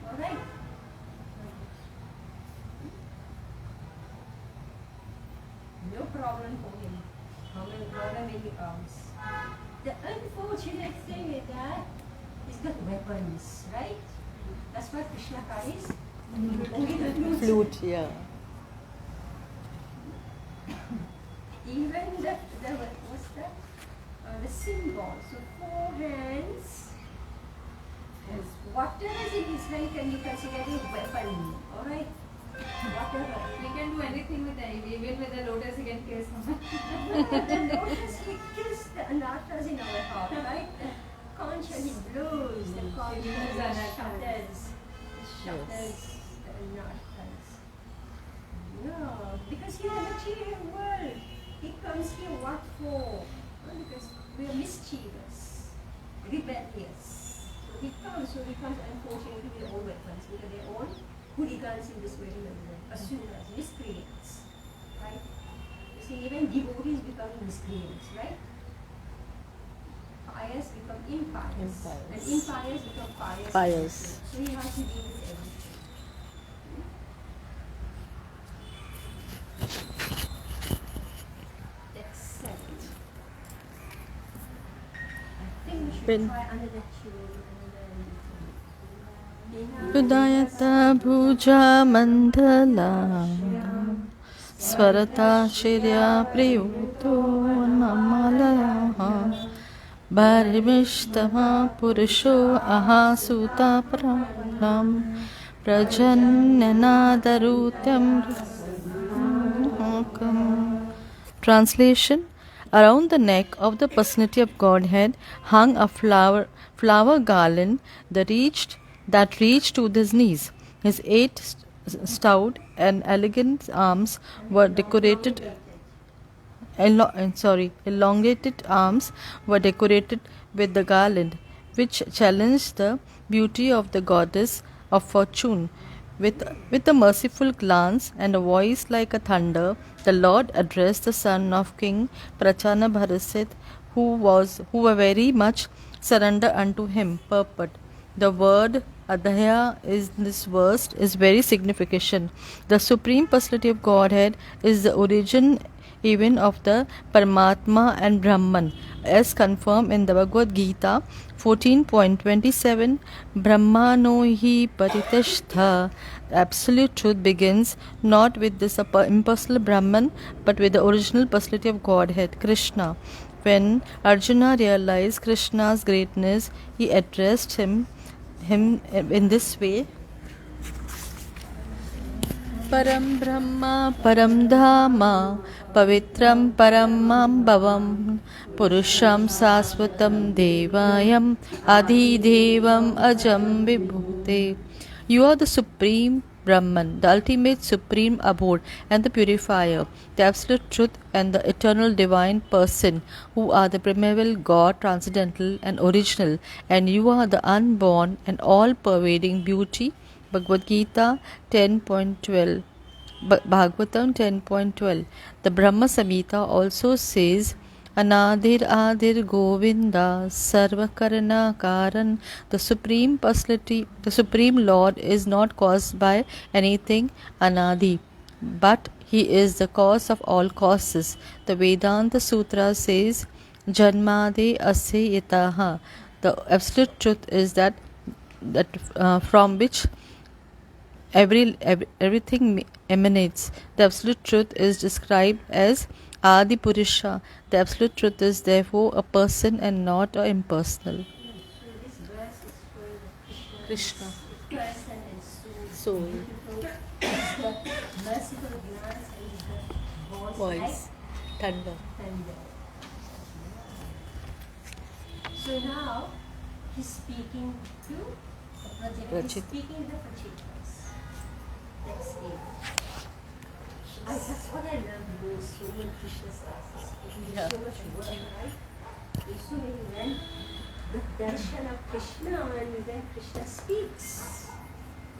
Alright. No problem for him. However many arms. The unfortunate thing is that he's got weapons, right? That's what Krishna carries. Only the flute. Flute, yeah. Even what's that? The symbol. So 4 hands. Whatever is in his hand can be considered a weapon. Alright? Whatever. He can do anything with any, even with a lotus he can kill someone. The lotus, he kills the anathas in our heart, right? The conch and he blows the conch He blows and the the anathas. shatters the anathas. No, because he's a material world. He comes here what for? Well, because we are mischievous, rebellious. So he comes unfortunately with all weapons because they're all hooligans in this material world, asuras, miscreants, right? You see, even devotees become miscreants, right? Pious become impious, and impious become pious. Pious. So he has to deal with everything. Except, I think we should Pin. try another tune and then Hridayata bhuja mandala Svarata shirya priyuto namala Bharimishtama purusho ahasuta pranam Prajanyanadarutyam. Translation. Around the neck of the personality of Godhead hung a flower garland that reached to his knees. His eight stout and elegant arms were elongated arms were decorated with the garland, which challenged the beauty of the goddess of fortune. With a merciful glance and a voice like a thunder, the Lord addressed the son of King Prachana Bharasit, who were very much surrendered unto him. Purport. The word Adhaya in this verse is very significant. The Supreme Personality of Godhead is the origin even of the Paramatma and Brahman, as confirmed in the Bhagavad Gita 14.27. Brahmano hi pariteshtha. Absolute truth begins not with this impersonal Brahman but with the original personality of Godhead, Krishna. When Arjuna realized Krishna's greatness, he addressed him in this way: Param Brahma Param Dhama Pavitram Paramam Bhavam Purusham Saswatam Devayam Adi Devam Ajam Vibhute. You are the Supreme Brahman, the ultimate supreme abode and the purifier, the absolute truth and the eternal divine person, who are the primeval God, transcendental and original, and you are the unborn and all-pervading beauty. Bhagavad Gita 10.12. Bhagavatam 10.12. The Brahma Samhita also says, Anadir Adir Govinda Sarvakarana Karan. The Supreme Personality, the Supreme Lord is not caused by anything Anadi, but He is the cause of all causes. The Vedanta Sutra says, Janmade Asya Yataha. The absolute truth is that from which everything emanates. The absolute truth is described as Adi Purusha. The absolute truth is therefore a person and not impersonal. Krishna. Soul. Voice. Thunder. So now he's speaking to He's speaking the Prachitas. Let's see. That's what I love most when Krishna starts speaking. There's so much word, right? There's so many men. The darshan of Krishna and then Krishna speaks.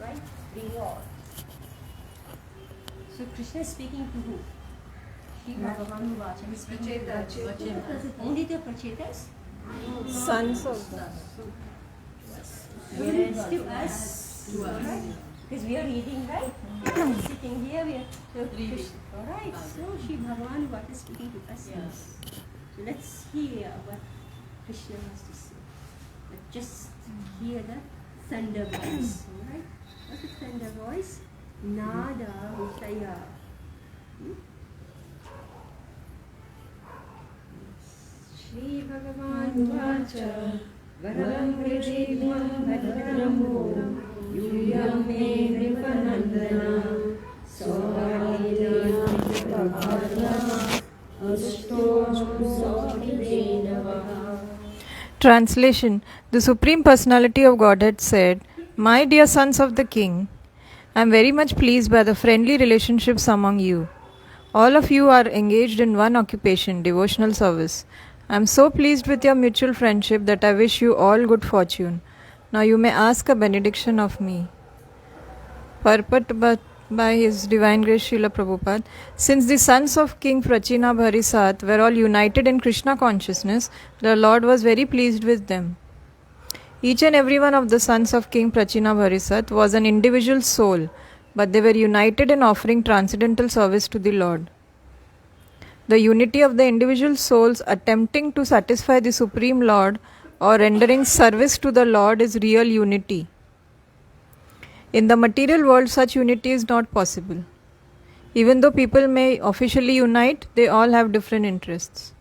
Right? Bring all. So Krishna is speaking to who? Shri Bhagavan Vacha. He's speaking to only the Prachitas? Sons of the Whereas to us, right? Because we are reading, right? Sitting here, we are reading. Alright, so Shri Bhagavan Vacha is speaking to us. Yes. So let's hear what Krishna has to say. But just hear the thunder voice. Alright? What's the thunder voice? Nada Vishaya. Shri Bhagavan Vacha Varam Vridhimam Bhadramo Yuyam Me Nripanandana Savarnidam Prabhadama Asto Savidhenavaha. Translation. The Supreme Personality of Godhead said, My dear sons of the King, I am very much pleased by the friendly relationships among you. All of you are engaged in one occupation, devotional service. I am so pleased with your mutual friendship that I wish you all good fortune. Now you may ask a benediction of me. Purport by His Divine Grace Srila Prabhupada. Since the sons of King Prachina Bharisat were all united in Krishna consciousness, the Lord was very pleased with them. Each and every one of the sons of King Prachina Bharisat was an individual soul, but they were united in offering transcendental service to the Lord. The unity of the individual souls attempting to satisfy the Supreme Lord or rendering service to the Lord is real unity. In the material world, such unity is not possible. Even though people may officially unite, they all have different interests.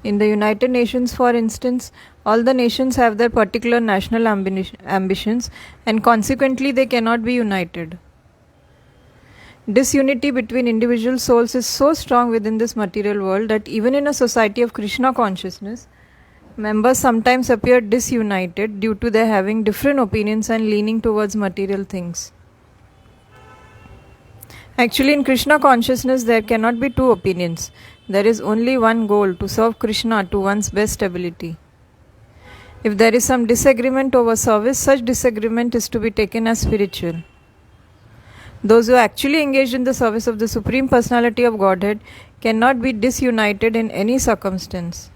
In the United Nations, for instance, all the nations have their particular national ambitions, and consequently they cannot be united. Disunity between individual souls is so strong within this material world that even in a society of Krishna consciousness, members sometimes appear disunited due to their having different opinions and leaning towards material things. Actually, in Krishna consciousness, there cannot be two opinions. There is only one goal, to serve Krishna to one's best ability. If there is some disagreement over service, such disagreement is to be taken as spiritual. Those who are actually engaged in the service of the Supreme Personality of Godhead cannot be disunited in any circumstance.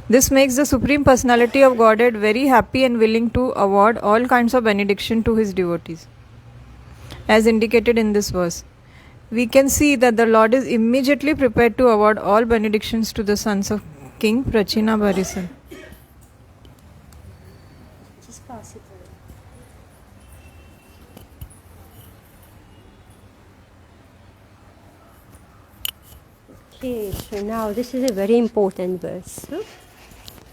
This makes the Supreme Personality of Godhead very happy and willing to award all kinds of benediction to his devotees. As indicated in this verse, we can see that the Lord is immediately prepared to award all benedictions to the sons of King Prachina Bharisal. Just pass it. Okay, so now this is a very important verse. Huh?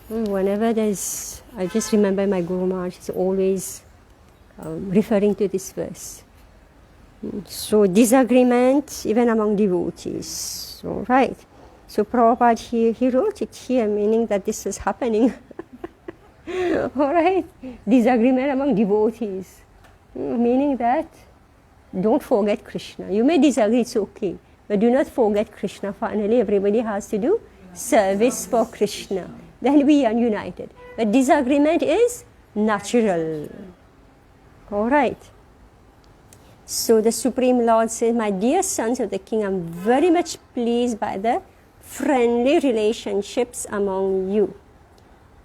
Whenever there's, I just remember my Guru Maharaj is always referring to this verse. So disagreement even among devotees. All right. So Prabhupada he wrote it here, meaning that this is happening. All right. Disagreement among devotees, meaning that don't forget Krishna. You may disagree, it's okay, but do not forget Krishna. Finally, everybody has to do service for Krishna. Then we are united. But disagreement is natural. All right. So the Supreme Lord says, my dear sons of the King, I'm very much pleased by the friendly relationships among you.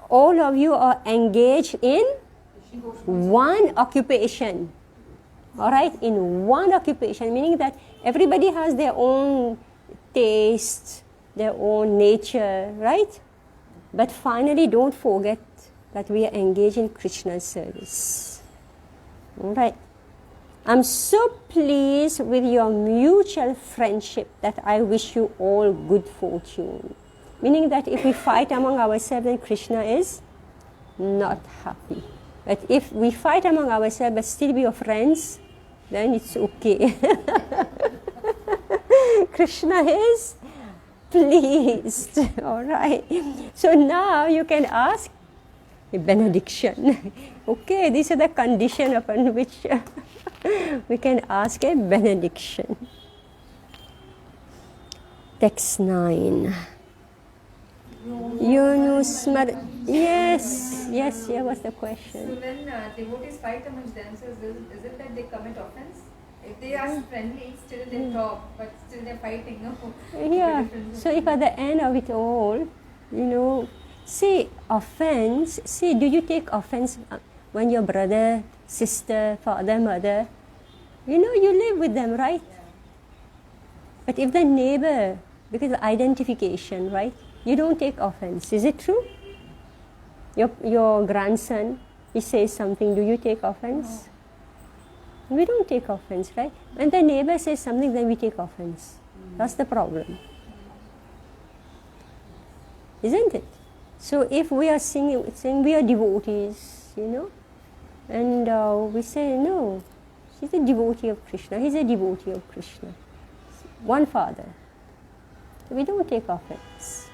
All of you are engaged in one occupation. All right, in one occupation, meaning that everybody has their own taste, their own nature, right? But finally, don't forget that we are engaged in Krishna's service. All right. I'm so pleased with your mutual friendship that I wish you all good fortune. Meaning that if we fight among ourselves, then Krishna is not happy. But if we fight among ourselves but still be your friends, then it's okay. Krishna is pleased. All right. So now you can ask a benediction. Okay, these are the conditions upon which we can ask a benediction. Text 9. Yes, what's the question? So when devotees fight amongst themselves, is it that they commit offense? If they are friendly, still they talk, but still they're fighting, no? Yeah, so if at the end of it all, see, offense, do you take offense when your brother, sister, father, mother, you live with them, right? But if the neighbor, because of identification, right, you don't take offense. Is it true? Your grandson, he says something, do you take offense? No. We don't take offense, right? When the neighbor says something, then we take offense. That's the problem. Isn't it? So if we are saying we are devotees, and we say, no, she's a devotee of Krishna, he's a devotee of Krishna. One father. So we don't take offense.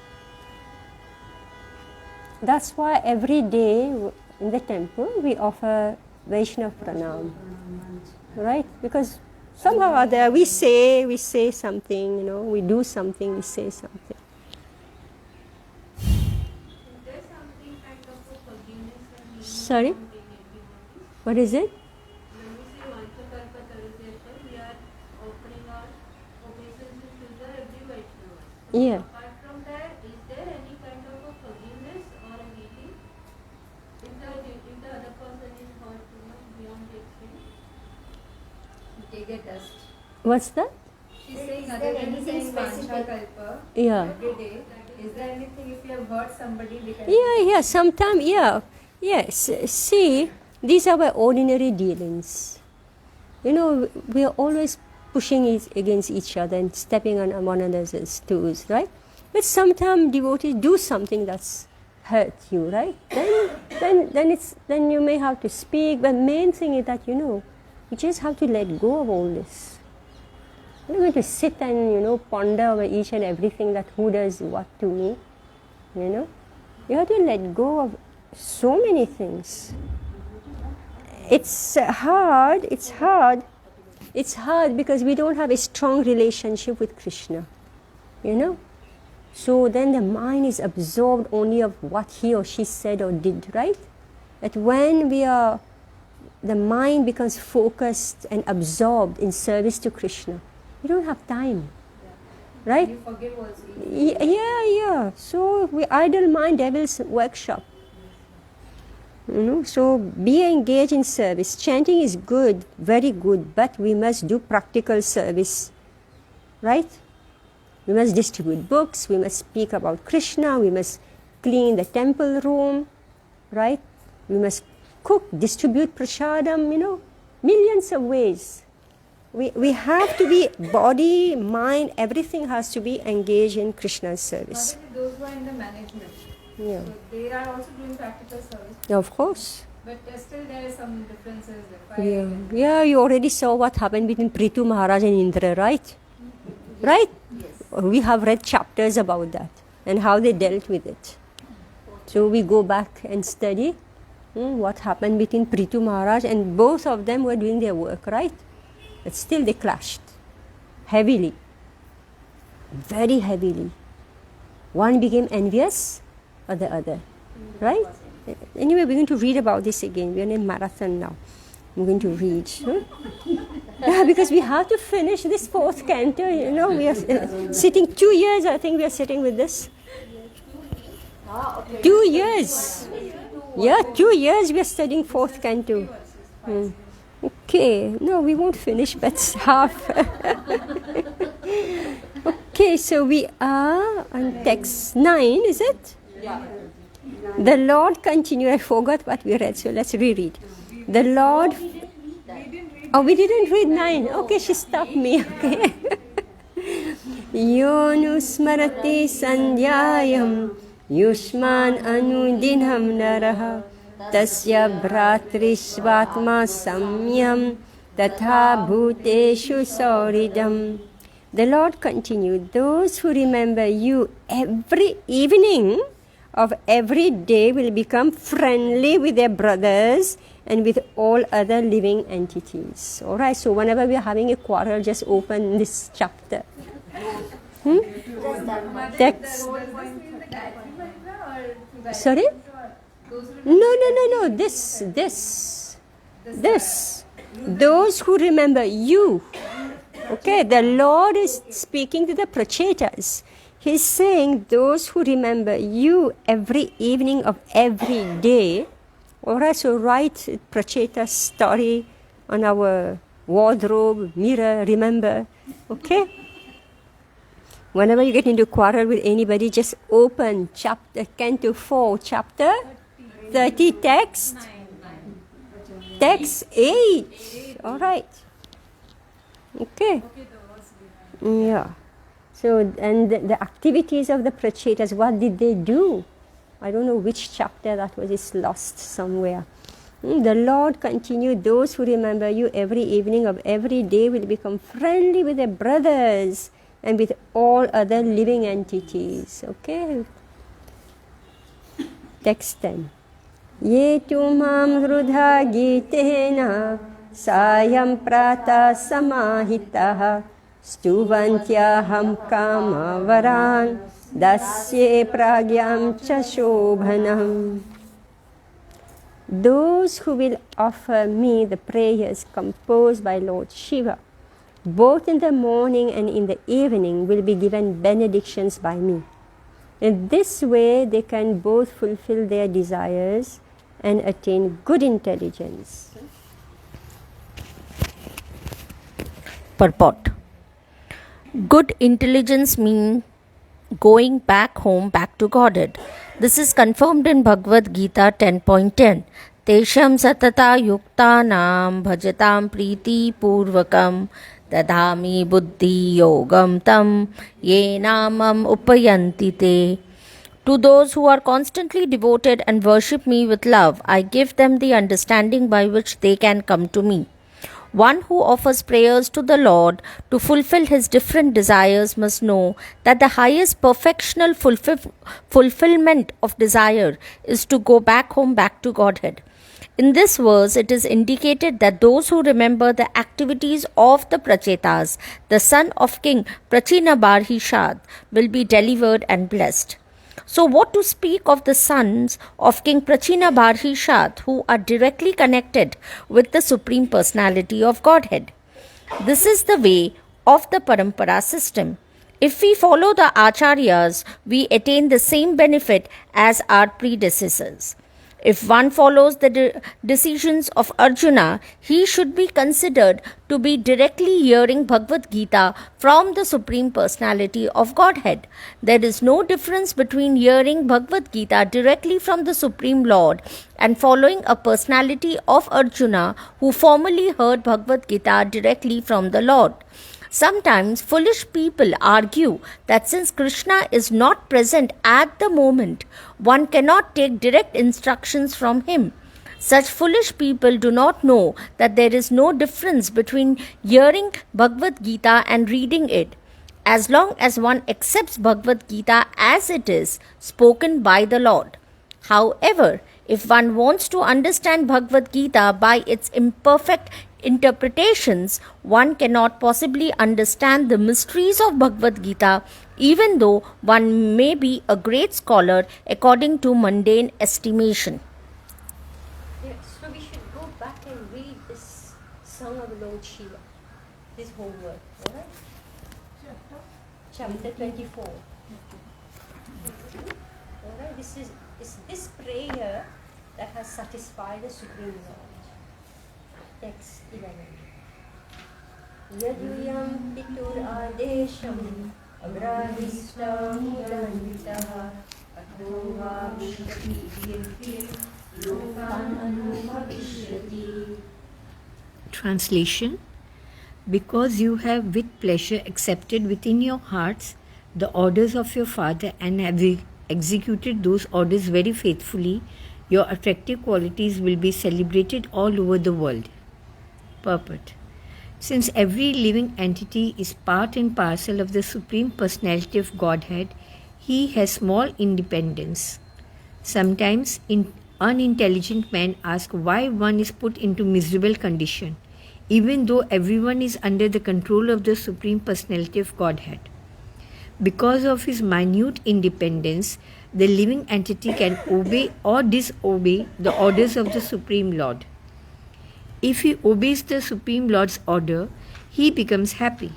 That's why every day in the temple we offer Vaishnava Pranam. Right? Because somehow or other we say something, we do something, we say something. Sorry? What is it? Yeah. Apart from that, is there any kind of a forgiveness or a healing? If the other person is hurt too much beyond the extreme, they get dust. What's that? She's saying other than saying Vansha Kalpa Yeah. every day, is there anything if you have hurt somebody? Yeah, sometimes, yeah. Yes, see, These are our ordinary dealings. You know, we are always pushing against each other and stepping on one another's toes, right? But sometimes devotees do something that's hurt you, right? Then you may have to speak. But main thing is that, you just have to let go of all this. You're not going to sit and, ponder over each and everything that who does what to me, You have to let go of so many things. It's hard because we don't have a strong relationship with Krishna, So then the mind is absorbed only of what he or she said or did, right? But when the mind becomes focused and absorbed in service to Krishna, we don't have time, right? You forgive also. Yeah. So we idle mind, devil's workshop. So be engaged in service. Chanting is good, very good, but we must do practical service, right? We must distribute books, we must speak about Krishna, we must clean the temple room, right? We must cook, distribute prasadam, millions of ways. We have to be body, mind, everything has to be engaged in Krishna's service. Those who are in the management, Yeah. so they are also doing practical service. Of course. But still there are some differences. Yeah, you already saw what happened between Prithu Maharaj and Indra, right? Right? Yes. We have read chapters about that and how they dealt with it. So we go back and study what happened between Prithu Maharaj, and both of them were doing their work, right? But still they clashed heavily, very heavily. One became envious of the other, right? Anyway, we're going to read about this again. We're in a marathon now. I'm going to read. Because we have to finish this fourth canto. We are sitting 2 years, I think we are sitting with this. 2 years. Yeah, 2 years we are studying fourth canto. Okay, no, we won't finish, but half. Okay, so we are on text 9, is it? Yeah. The Lord continued. I forgot what we read, so let's reread. The Lord. Oh, we didn't read 9. Okay, she stopped me. Okay. Yonusmarati sandhyayam yushman anudinham naraha tasya bhratrishvatma samyam tatha bhuteshu sauridam. The Lord continued, those who remember you every evening of every day will become friendly with their brothers and with all other living entities. All right, so whenever we are having a quarrel, just open this chapter. Text. Sorry? No. This. Those who remember you. Okay, the Lord is speaking to the Prachetas. He's saying those who remember you every evening of every day. Alright, so write Pracheta's story on our wardrobe, mirror, remember. Okay? Whenever you get into quarrel with anybody, just open Canto 4, chapter 30, text. Text 8. Alright. Okay. Yeah. So, and the activities of the Prachetas, what did they do? I don't know which chapter that was, it's lost somewhere. The Lord continued, those who remember you every evening of every day will become friendly with their brothers and with all other living entities. Okay? Text 10. Ye tu mam hrudha gitena sayam prata samahitaha stuvantyaham kama varan dasye pragyam cha shobhanam. Those who will offer me the prayers composed by Lord Shiva, both in the morning and in the evening, will be given benedictions by me. In this way, they can both fulfill their desires and attain good intelligence. Purport. Good intelligence means going back home, back to Godhead. This is confirmed in Bhagavad Gita 10.10. तेषां सतता युक्तानां भजतां प्रीतिपूर्वकं ददामि बुद्धियोगं तं येनामम् उपयन्ति ते. To those who are constantly devoted and worship me with love, I give them the understanding by which they can come to me. One who offers prayers to the Lord to fulfill his different desires must know that the highest perfectional fulfillment of desire is to go back home, back to Godhead. In this verse, it is indicated that those who remember the activities of the Prachetas, the son of King Prachinabarhishad, will be delivered and blessed. So, what to speak of the sons of King Prachinabarhishad who are directly connected with the Supreme Personality of Godhead? This is the way of the Parampara system. If we follow the Acharyas, we attain the same benefit as our predecessors. If one follows the decisions of Arjuna, he should be considered to be directly hearing Bhagavad Gita from the Supreme Personality of Godhead. There is no difference between hearing Bhagavad Gita directly from the Supreme Lord and following a personality of Arjuna who formerly heard Bhagavad Gita directly from the Lord. Sometimes foolish people argue that since Krishna is not present at the moment, one cannot take direct instructions from him. Such foolish people do not know that there is no difference between hearing Bhagavad Gita and reading it, as long as one accepts Bhagavad Gita as it is, spoken by the Lord. However, if one wants to understand Bhagavad Gita by its imperfect interpretations, one cannot possibly understand the mysteries of Bhagavad Gita, even though one may be a great scholar according to mundane estimation. Yeah, so we should go back and read this Song of Lord Shiva, this homework, alright? Chapter 24. Alright, this is this prayer that has satisfied the Supreme Lord. Text 11. Yaduyam pitur adesham agrahishtam udanditaha atova vishati virpir lokan anubhavishyati. Translation: because you have with pleasure accepted within your hearts the orders of your father and have executed those orders very faithfully, your attractive qualities will be celebrated all over the world. Purport: since every living entity is part and parcel of the Supreme Personality of Godhead, he has small independence. Sometimes unintelligent men ask why one is put into miserable condition, even though everyone is under the control of the Supreme Personality of Godhead. Because of his minute independence, the living entity can obey or disobey the orders of the Supreme Lord. If he obeys the Supreme Lord's order, he becomes happy.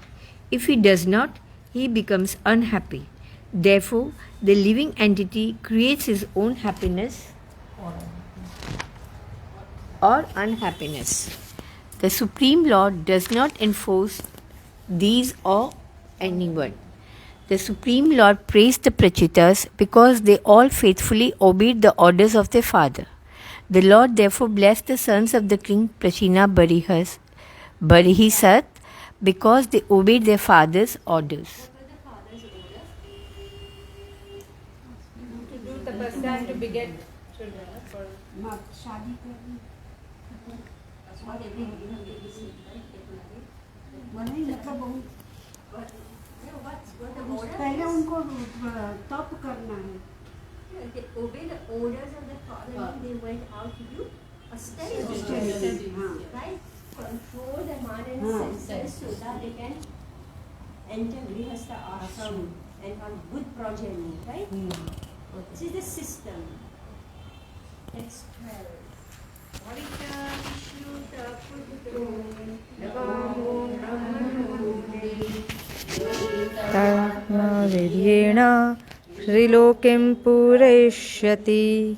If he does not, he becomes unhappy. Therefore, the living entity creates his own happiness or unhappiness. The Supreme Lord does not enforce these or anyone. The Supreme Lord praised the Prachitas because they all faithfully obeyed the orders of their father. The Lord therefore blessed the sons of the king Prachinabarhishad because they obeyed their father's orders. To do tapasya to beget children. पहले उनको तप करना है. They obey the orders of the father. They went out to do austerity, right? Control the mind and senses so that they can enter Grihastha ashram and have good progeny, right? This is the system. Text 12. Trilokim Purashyati.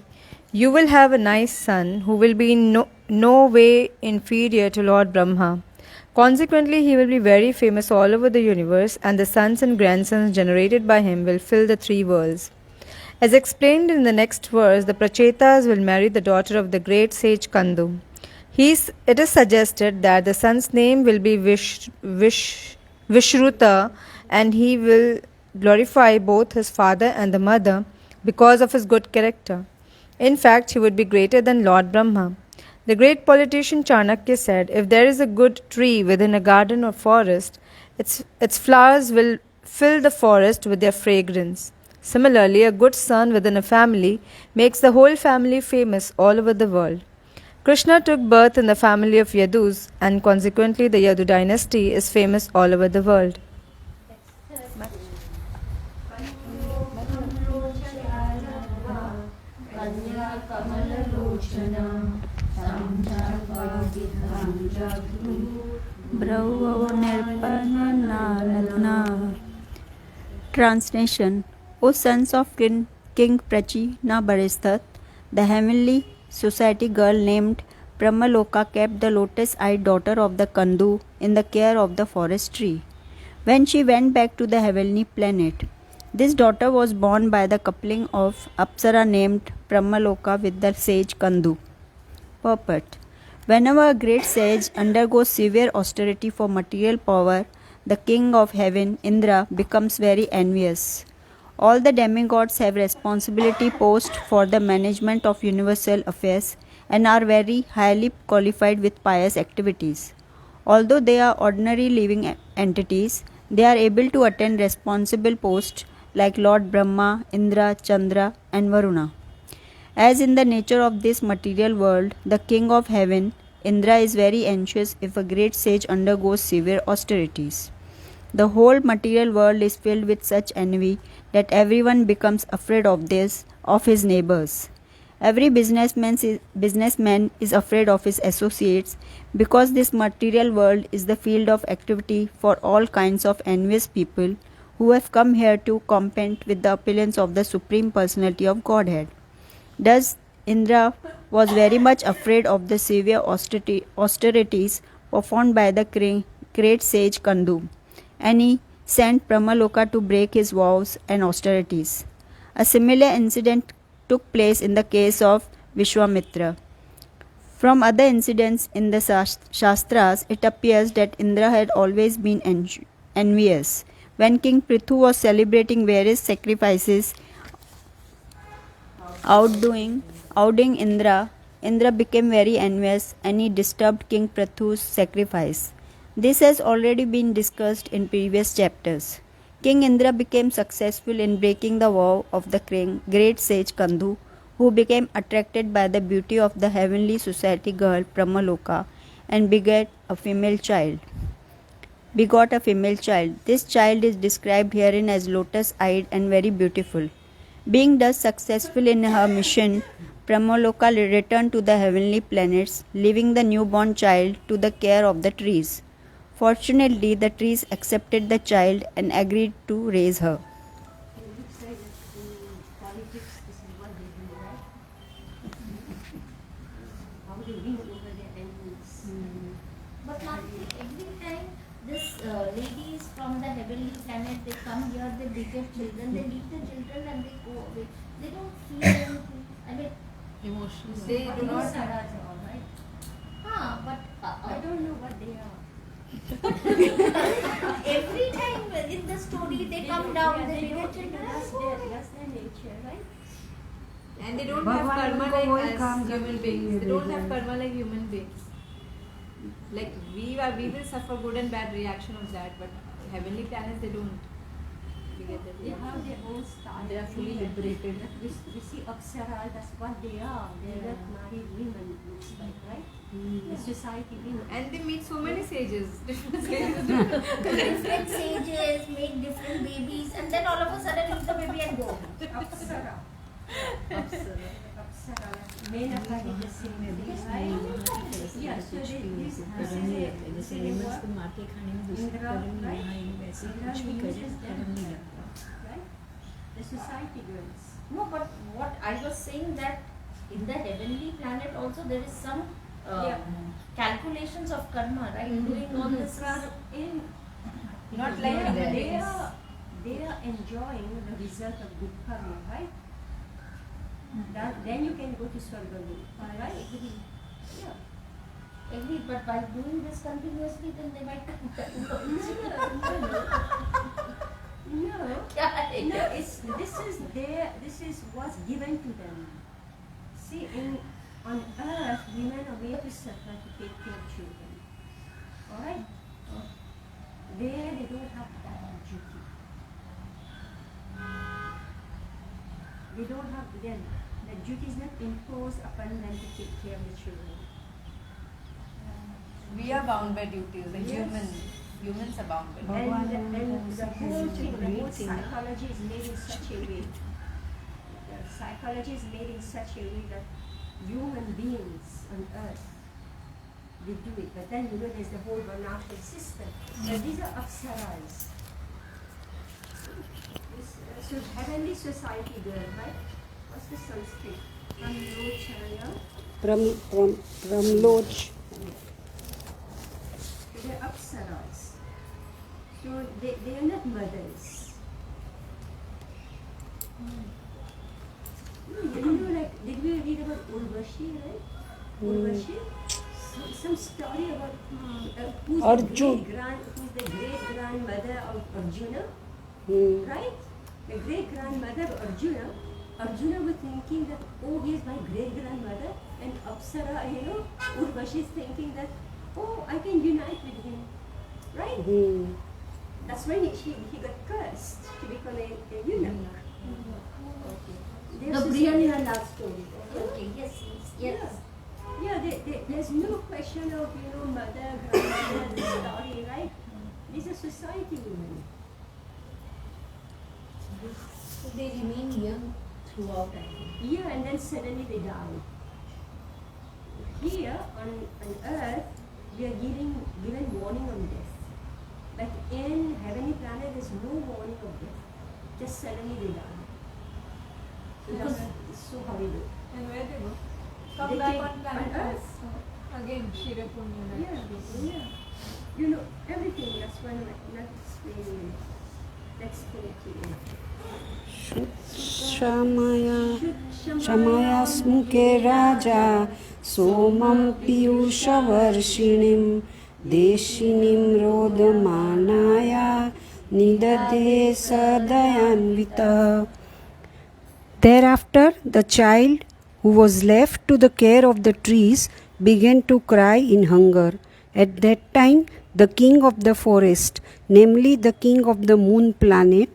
You will have a nice son who will be in no way inferior to Lord Brahma. Consequently, he will be very famous all over the universe, and the sons and grandsons generated by him will fill the three worlds. As explained in the next verse, the Prachetas will marry the daughter of the great sage Kandu. It is suggested that the son's name will be Vishruta, and he will glorify both his father and the mother because of his good character. In fact, he would be greater than Lord Brahma. The great politician Chanakya said, if there is a good tree within a garden or forest, its flowers will fill the forest with their fragrance. Similarly, a good son within a family makes the whole family famous all over the world. Krishna took birth in the family of Yadus, and consequently the Yadu dynasty is famous all over the world. Translation. O sons of King Prachinabaristhat, the heavenly society girl named Brahmaloka kept the lotus-eyed daughter of the Kandu in the care of the forest tree. When she went back to the heavenly planet, this daughter was born by the coupling of Apsara named Brahmaloka with the sage Kandu. Purport. Whenever a great sage undergoes severe austerity for material power, the king of heaven, Indra, becomes very envious. All the demigods have responsibility post for the management of universal affairs and are very highly qualified with pious activities. Although they are ordinary living entities, they are able to attend responsible posts like Lord Brahma, Indra, Chandra, and Varuna. As in the nature of this material world, the king of heaven, Indra, is very anxious if a great sage undergoes severe austerities. The whole material world is filled with such envy that everyone becomes afraid of his neighbors. Every businessman is afraid of his associates because this material world is the field of activity for all kinds of envious people who have come here to compete with the opulence of the Supreme Personality of Godhead. Thus, Indra was very much afraid of the severe austerities performed by the great sage Kandu, and he sent Brahmaloka to break his vows and austerities. A similar incident took place in the case of Vishwamitra. From other incidents in the Shastras, it appears that Indra had always been envious. When King Prithu was celebrating various sacrifices, outdoing Indra became very envious and he disturbed King Prithu's sacrifice. This has already been discussed in previous chapters. King Indra became successful in breaking the vow of the great sage Kandu, who became attracted by the beauty of the heavenly society girl Brahmaloka and begot a female child. This child is described herein as lotus-eyed and very beautiful. Being thus successful in her mission, Brahmaloka returned to the heavenly planets, leaving the newborn child to the care of the trees. Fortunately, the trees accepted the child and agreed to raise her. But not every time this ladies from the heavenly planet, they come here, they beget children, they leave the children and they go away. They don't feel anything. I mean, Emotions. They do not. but I don't know what they are. every time in the story they come down, they beget children. That's their nature, right? And they don't have karma like as human beings. They don't have karma like human beings. Like we will suffer good and bad reaction of that, but heavenly planets they don't. We get that. They have their own style. They are fully liberated. We see Apsara, that's what they are. They are married women, looks like, right? The society women. And they meet so many sages. Different sages. Different sages make different babies, and then all of a sudden leave the baby and go. Apsara. Menaka did the same thing, right? Yeah, so this is the animals को मार के खाने में दूसरे कर्म नहीं आएंगे वैसे कुछ भी करें right? The society girls. No, but what I was saying that in the heavenly planet also there is some calculations of karma, right? Doing all this. Not like they are enjoying the result of good karma, right? Then you can go to Swargalok. Right? Yeah. Agree, but by doing this continuously, then they might No, this is what's given to them. See, on earth, women are made to suffer to take care of children. Alright? There they don't have that duty. They don't have, then the duty is not imposed upon them to take care of the children. We are bound by duties, the Yes. humans are bound by duties. And the whole thing, the whole psychology is made in such a way. The psychology is made in such a way that human beings on earth, they do it. But then there's the whole Varnashram system. But these are apsaras. So heavenly society girl, right? What's the Sanskrit? Pramloch. They're apsaras. So they are not mothers. Did we read about Urvashi, right? Urvashi? Some story about who's Arjun. the great grandmother of Arjuna, right? The great grandmother of Arjuna. Arjuna was thinking that, oh, he is my great grandmother, and Apsara, Urvashi is thinking that, oh, I can unite with him, right? That's why he got cursed to become a eunuch. Okay. the Brianna love story. Okay, yes. Yeah, there's no question of, mother, grandmother, the story, right? These are society women. So they remain young throughout, I think. Yeah, and then suddenly they die. Here on earth, we are given warning of death. But in heavenly planet, there's no warning of death. Just suddenly they die. It's so horrible. And where they go? They Come back take on planet on Earth. Again, Shira Punya. Yeah. Everything. That's why I'm not explaining it. Let's put it here. क्षमया स्मुखे राजा सोमं पीयूषवर्षिणीं देशिनीं रोदमानाया निदधे सदयान्वितः. Thereafter the child who was left to the care of the trees began to cry in hunger. At that time the king of the forest, namely the king of the moon planet,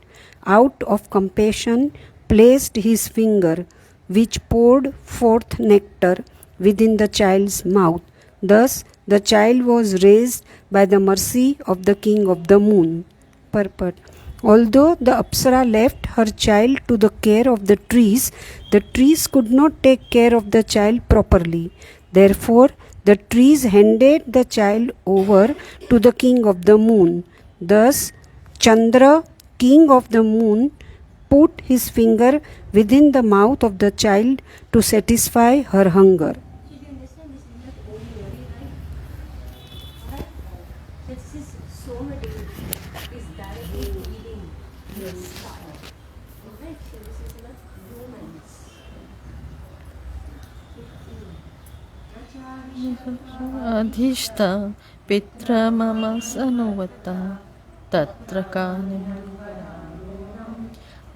out of compassion placed his finger, which poured forth nectar, within the child's mouth. Thus the child was raised by the mercy of the king of the moon. Purport. Although the Apsara left her child to the care of the trees could not take care of the child properly. Therefore, the trees handed the child over to the king of the moon. Thus, Chandra, king of the moon, put his finger within the mouth of the child to satisfy her hunger. Did you understand? This is not ordinary, right? This is so much is directly eating the style. Alright, so this is not romance. 15. Adhishta Pitra Mama Sanuvata Tatra Kani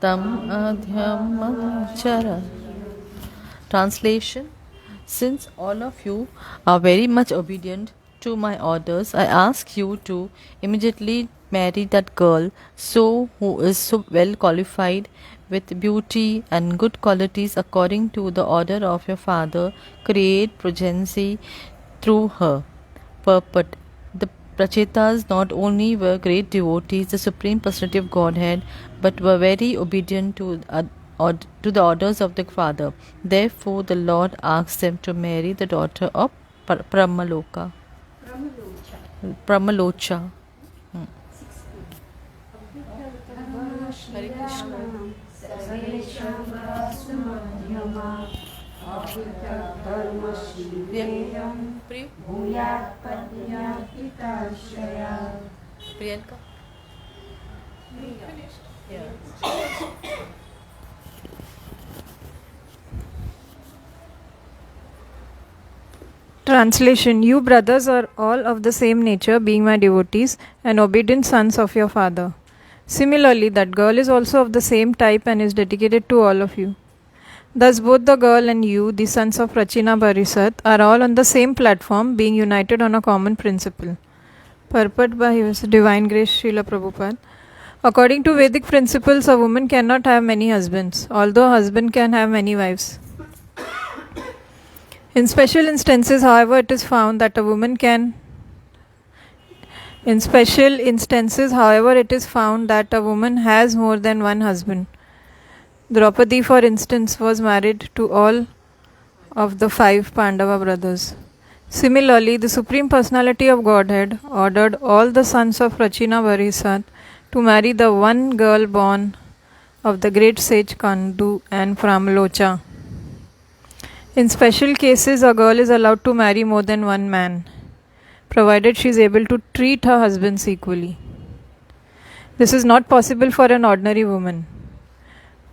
Tam Adhyam Manachara. Translation. Since all of you are very much obedient to my orders, I ask you to immediately marry that girl who is so well qualified with beauty and good qualities according to the order of your father. Create progeny through her. Purport. The Prachetas not only were great devotees, the Supreme Personality of Godhead, but were very obedient to the orders of the father. Therefore, the Lord asked them to marry the daughter of Pramalocha. Pramalocha. Hare Krishna. Priyanka. Yeah. Translation: You brothers are all of the same nature, being my devotees and obedient sons of your father. Similarly, that girl is also of the same type and is dedicated to all of you. Thus, both the girl and you, the sons of Prachina Barisat, are all on the same platform, being united on a common principle. Purport by His Divine Grace Srila Prabhupada. According to Vedic principles, a woman cannot have many husbands, although a husband can have many wives. In special instances, however, it is found that a woman can has more than one husband. Draupadi, for instance, was married to all of the 5 Pandava brothers. Similarly, the Supreme Personality of Godhead ordered all the sons of Prachina Barisat to marry the one girl born of the great sage Kandu and Pramlocha. In special cases, a girl is allowed to marry more than one man, provided she is able to treat her husbands equally. This is not possible for an ordinary woman.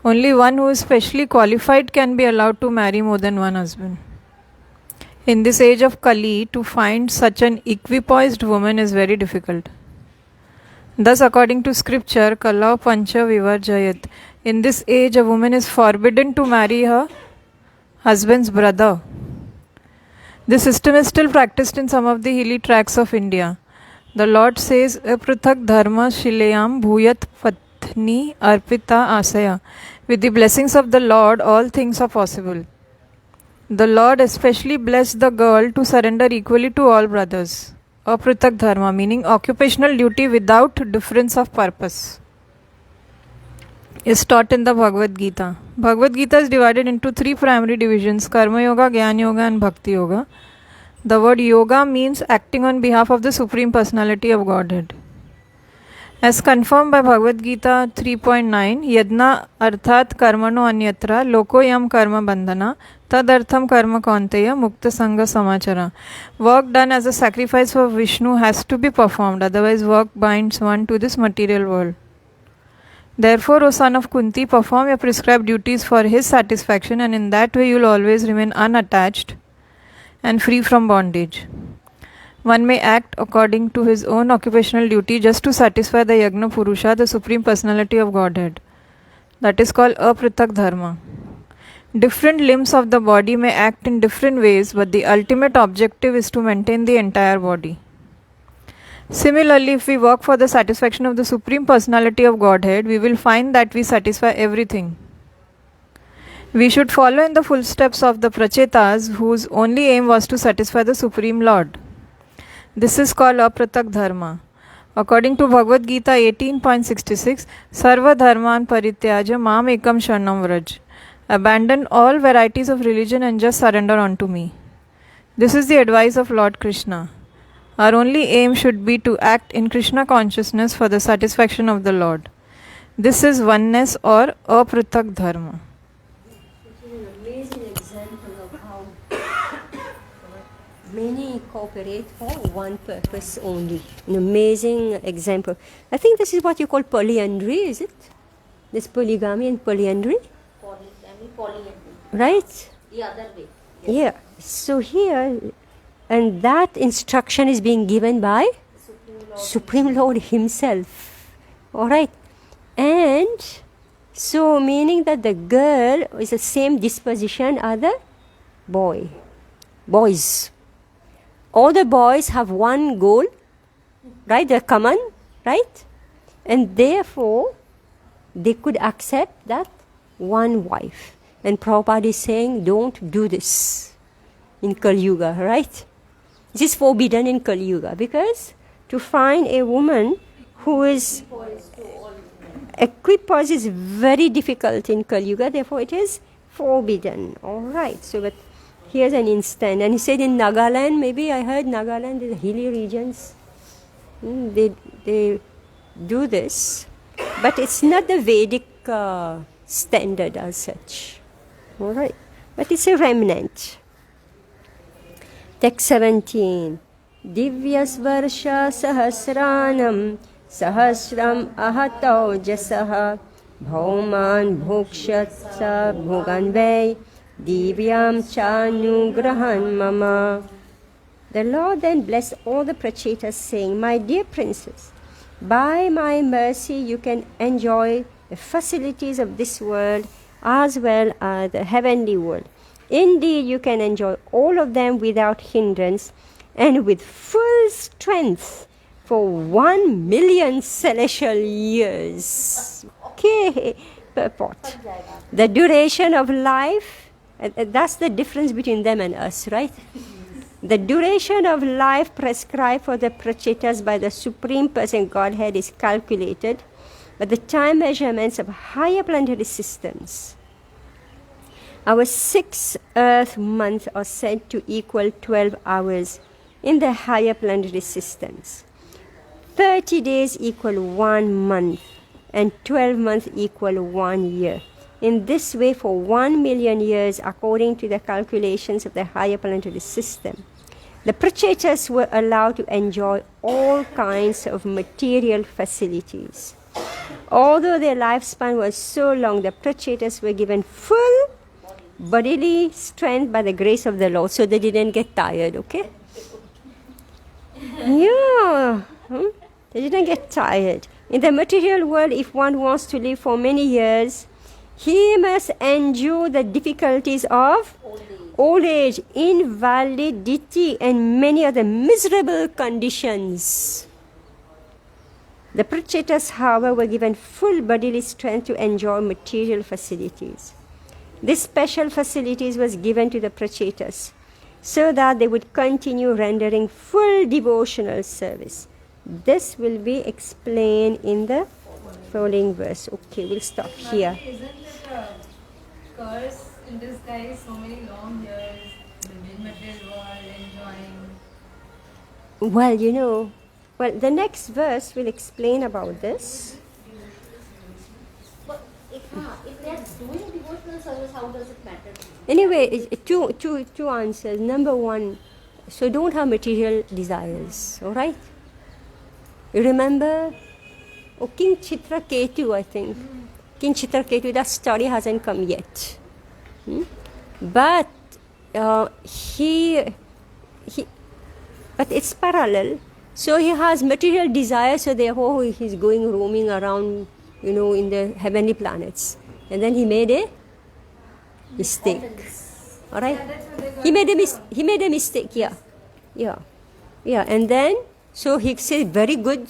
Only one who is specially qualified can be allowed to marry more than one husband. In this age of Kali, to find such an equipoised woman is very difficult. Thus, according to scripture, Kala Pancha Vivarjayat, in this age a woman is forbidden to marry her husband's brother. This system is still practiced in some of the hilly tracts of India. The Lord says, Aprithak dharma shilayam bhuyat patni arpita asaya. With the blessings of the Lord, all things are possible. The Lord especially blessed the girl to surrender equally to all brothers. Aprithak dharma, meaning occupational duty without difference of purpose, is taught in the Bhagavad Gita. Bhagavad Gita is divided into 3 primary divisions: Karma Yoga, Jnana Yoga and Bhakti Yoga. The word yoga means acting on behalf of the Supreme Personality of Godhead. As confirmed by Bhagavad Gita 3.9, Yadna arthat karmano anyatra loko yam karma bandhana tadartham karma kaunteya mukta sangha samachara. Work done as a sacrifice for Vishnu has to be performed, otherwise work binds one to this material world. Therefore, O son of Kunti, perform your prescribed duties for his satisfaction, and in that way you will always remain unattached and free from bondage. One may act according to his own occupational duty just to satisfy the Yagna Purusha, the Supreme Personality of Godhead. That is called Aprithak Dharma. Different limbs of the body may act in different ways, but the ultimate objective is to maintain the entire body. Similarly, if we work for the satisfaction of the Supreme Personality of Godhead, we will find that we satisfy everything. We should follow in the footsteps of the Prachetas, whose only aim was to satisfy the Supreme Lord. This is called Aprithak Dharma. According to Bhagavad Gita 18.66, Sarva Dharman Parityaja Mam Ekam Sharanam Vraj. Abandon all varieties of religion and just surrender unto me. This is the advice of Lord Krishna. Our only aim should be to act in Krishna consciousness for the satisfaction of the Lord. This is oneness or Aprithak Dharma. Many cooperate for one purpose only. An amazing example. I think this is what you call polyandry, is it? This polygamy and polyandry? Polyandry. Right? The other way. Yes. Yeah. So here, and that instruction is being given by Supreme Lord Himself. Alright. And so meaning that the girl is the same disposition as the boys. All the boys have one goal, right? They're common, right? And therefore, they could accept that one wife. And Prabhupada is saying, don't do this in Kali Yuga, right? This is forbidden in Kali Yuga, because to find a woman who is equipoised is very difficult in Kali Yuga, therefore it is forbidden. Alright, so but here's an instant. And he said in Nagaland, maybe I heard Nagaland, the hilly regions, they do this. But it's not the Vedic standard as such. Alright. But it's a remnant. Text 17. Divyas varsha sahasranam sahasram ahatau jasaha bhauman bhukshatsa bhoganvai divyam chanugrahan mama. The Lord then blessed all the Prachetas, saying, "My dear princess, by my mercy you can enjoy the facilities of this world as well as the heavenly world. Indeed, you can enjoy all of them without hindrance and with full strength for 1,000,000 celestial years." Okay, purport. The duration of life, that's the difference between them and us, right? The duration of life prescribed for the Prachetas by the Supreme Person Godhead is calculated by the time measurements of higher planetary systems. Our 6 Earth months are said to equal 12 hours in the higher planetary systems. 30 days equal 1 month, and 12 months equal 1 year. In this way, for 1,000,000 years, according to the calculations of the higher planetary system, the Prachetas were allowed to enjoy all kinds of material facilities. Although their lifespan was so long, the Prachetas were given full bodily strength by the grace of the Lord, so they didn't get tired, okay? Yeah, they didn't get tired. In the material world, if one wants to live for many years, he must endure the difficulties of old age, invalidity, and many other miserable conditions. The Prachetas, however, were given full bodily strength to enjoy material facilities. This special facilities was given to the Prachetas so that they would continue rendering full devotional service. This will be explained in the following verse. Okay, we'll stop here. Isn't it a curse in disguise? So many long years in material world, enjoying. Well, the next verse will explain about this. But if they are doing devotional service, how does it matter? Anyway, two answers. Number one, so don't have material desires, all right? You remember King Chitraketu, I think. King Chitraketu, that story hasn't come yet. But but it's parallel. So he has material desires, so therefore he's going roaming around, in the heavenly planets. And then he made a mistake. All right? He made a mistake, yeah. And then, so he says, very good,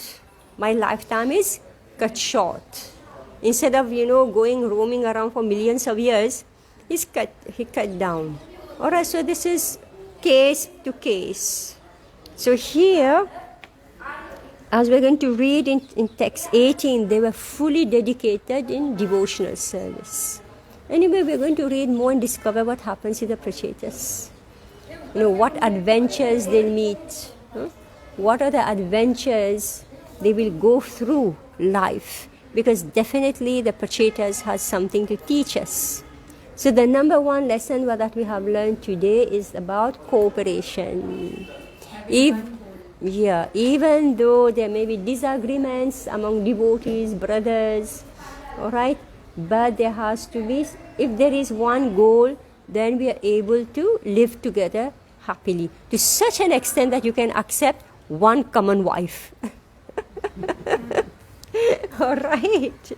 my lifetime is cut short. Instead of, going roaming around for millions of years, he cut down. All right, so this is case to case. So here, as we're going to read in text 18, they were fully dedicated in devotional service. Anyway, we're going to read more and discover what happens to the Prachetas. What adventures they'll meet. What are the adventures they will go through life. Because definitely the Prachetas has something to teach us. So the number one lesson that we have learned today is about cooperation. Even though there may be disagreements among devotees, brothers, all right, but there has to be, if there is one goal, then we are able to live together happily to such an extent that you can accept one common wife. All right.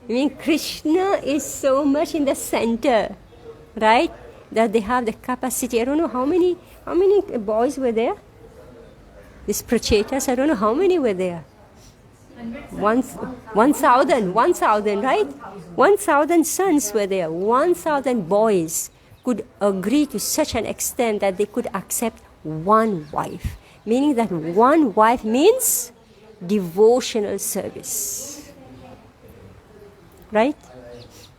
I mean, Krishna is so much in the center, right, that they have the capacity. I don't know how many boys were there? These Prachetas, I don't know how many were there. 1,000, right? 1,000 sons were there. 1,000 boys could agree to such an extent that they could accept one wife. Meaning that one wife means devotional service. Right?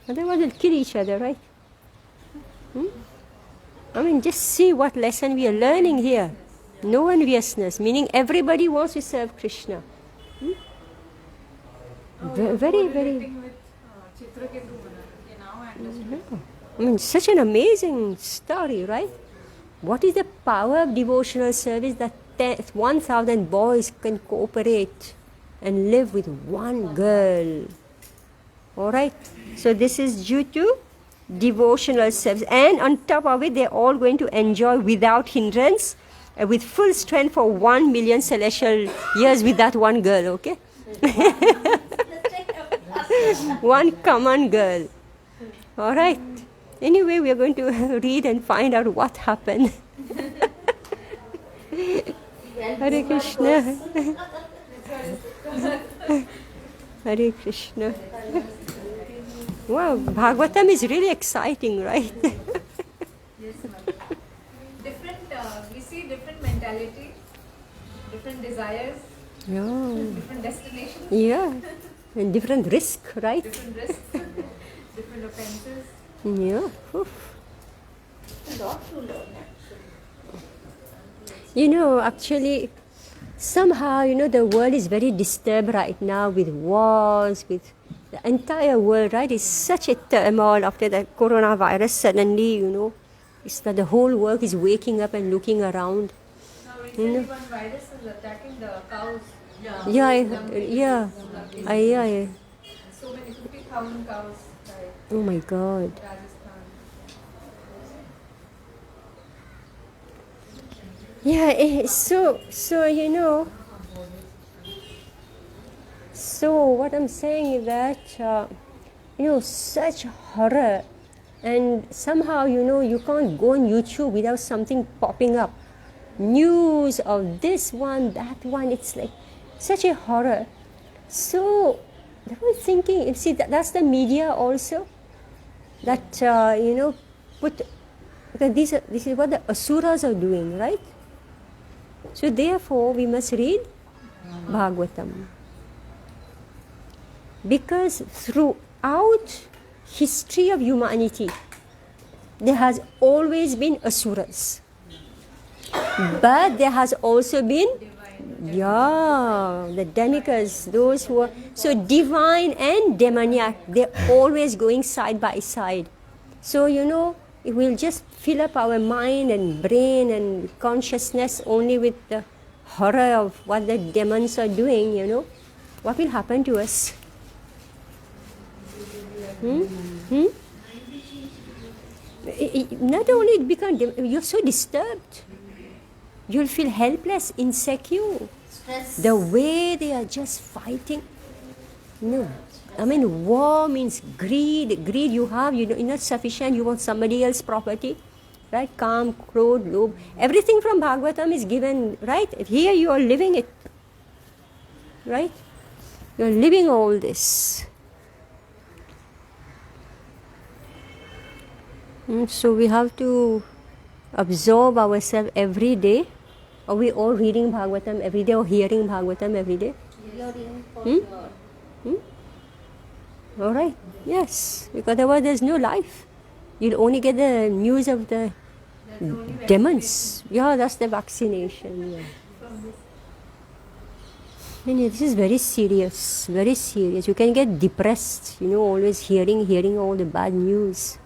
Otherwise they'll kill each other, right? I mean, just see what lesson we are learning here. No enviousness, meaning everybody wants to serve Krishna. Very. I mean, such an amazing story, right? What is the power of devotional service that 1,000 boys can cooperate and live with one girl? All right. So this is due to devotional service, and on top of it, they're all going to enjoy without hindrance, with full strength for 1 million celestial years with that one girl, okay? One common girl. All right. Anyway, we are going to read and find out what happened. Hare Krishna. Hare Krishna. Wow, Bhagavatam is really exciting, right? Yes, ma'am. Different, we see different mentality, different desires, Yeah. different destinations, Yeah. And different risk, right? different risks, different offenses. Yeah. Oof. You know, actually, somehow, you know, the world is very disturbed right now with wars, with the entire world, right? It's such a turmoil after the coronavirus. Suddenly, you know, it's that the whole world is waking up and looking around. Now, recently one virus is attacking the cows. Yeah, yeah. Yeah. So many, 50,000 cows died Oh my God. in Rajasthan. Yeah, so you know, so what I'm saying is that, you know, such horror, and somehow, you know, you can't go on YouTube without something popping up. News of this one, that one, it's like such a horror. So I was thinking, you see, that's the media also, that, you know, because this is what the asuras are doing, right? So therefore, we must read Bhagavatam. Because throughout history of humanity, there has always been asuras. But there has also been, the demigods, those who are, so divine and demoniac, they're always going side by side. So, you know, if we'll just fill up our mind and brain and consciousness only with the horror of what the demons are doing, you know, what will happen to us? Not only it becomes, you're so disturbed. You'll feel helpless, insecure. The way they are just fighting. No, I mean, war means greed. Greed you have, you're not sufficient, you want somebody else's property. Right? Kam, Krodh, Lobh. Everything from Bhagavatam is given, right? Here you are living it. Right? You're living all this. So we have to absorb ourselves every day. Are we all reading Bhagavatam every day or hearing Bhagavatam every day? All right. Yes. Because otherwise there's no life. You'll only get the news of the demons. Yeah, that's the vaccination. Yeah. And this is very serious. Very serious. You can get depressed, you know, always hearing all the bad news.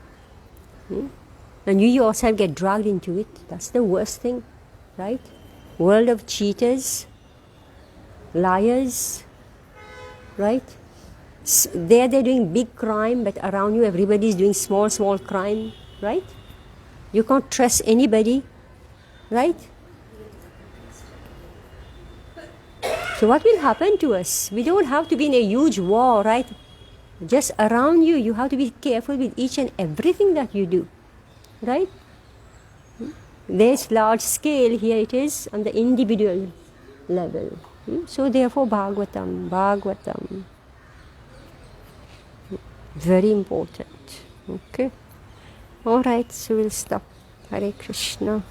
And you yourself get dragged into it. That's the worst thing, right? World of cheaters, liars, right? They're doing big crime, but around you everybody is doing small crime, right? You can't trust anybody, right? So what will happen to us? We don't have to be in a huge war, right? Just around you, you have to be careful with each and everything that you do, right? There's large scale, here it is on the individual level. So therefore Bhagavatam. Very important. Okay. All right, so we'll stop. Hare Krishna.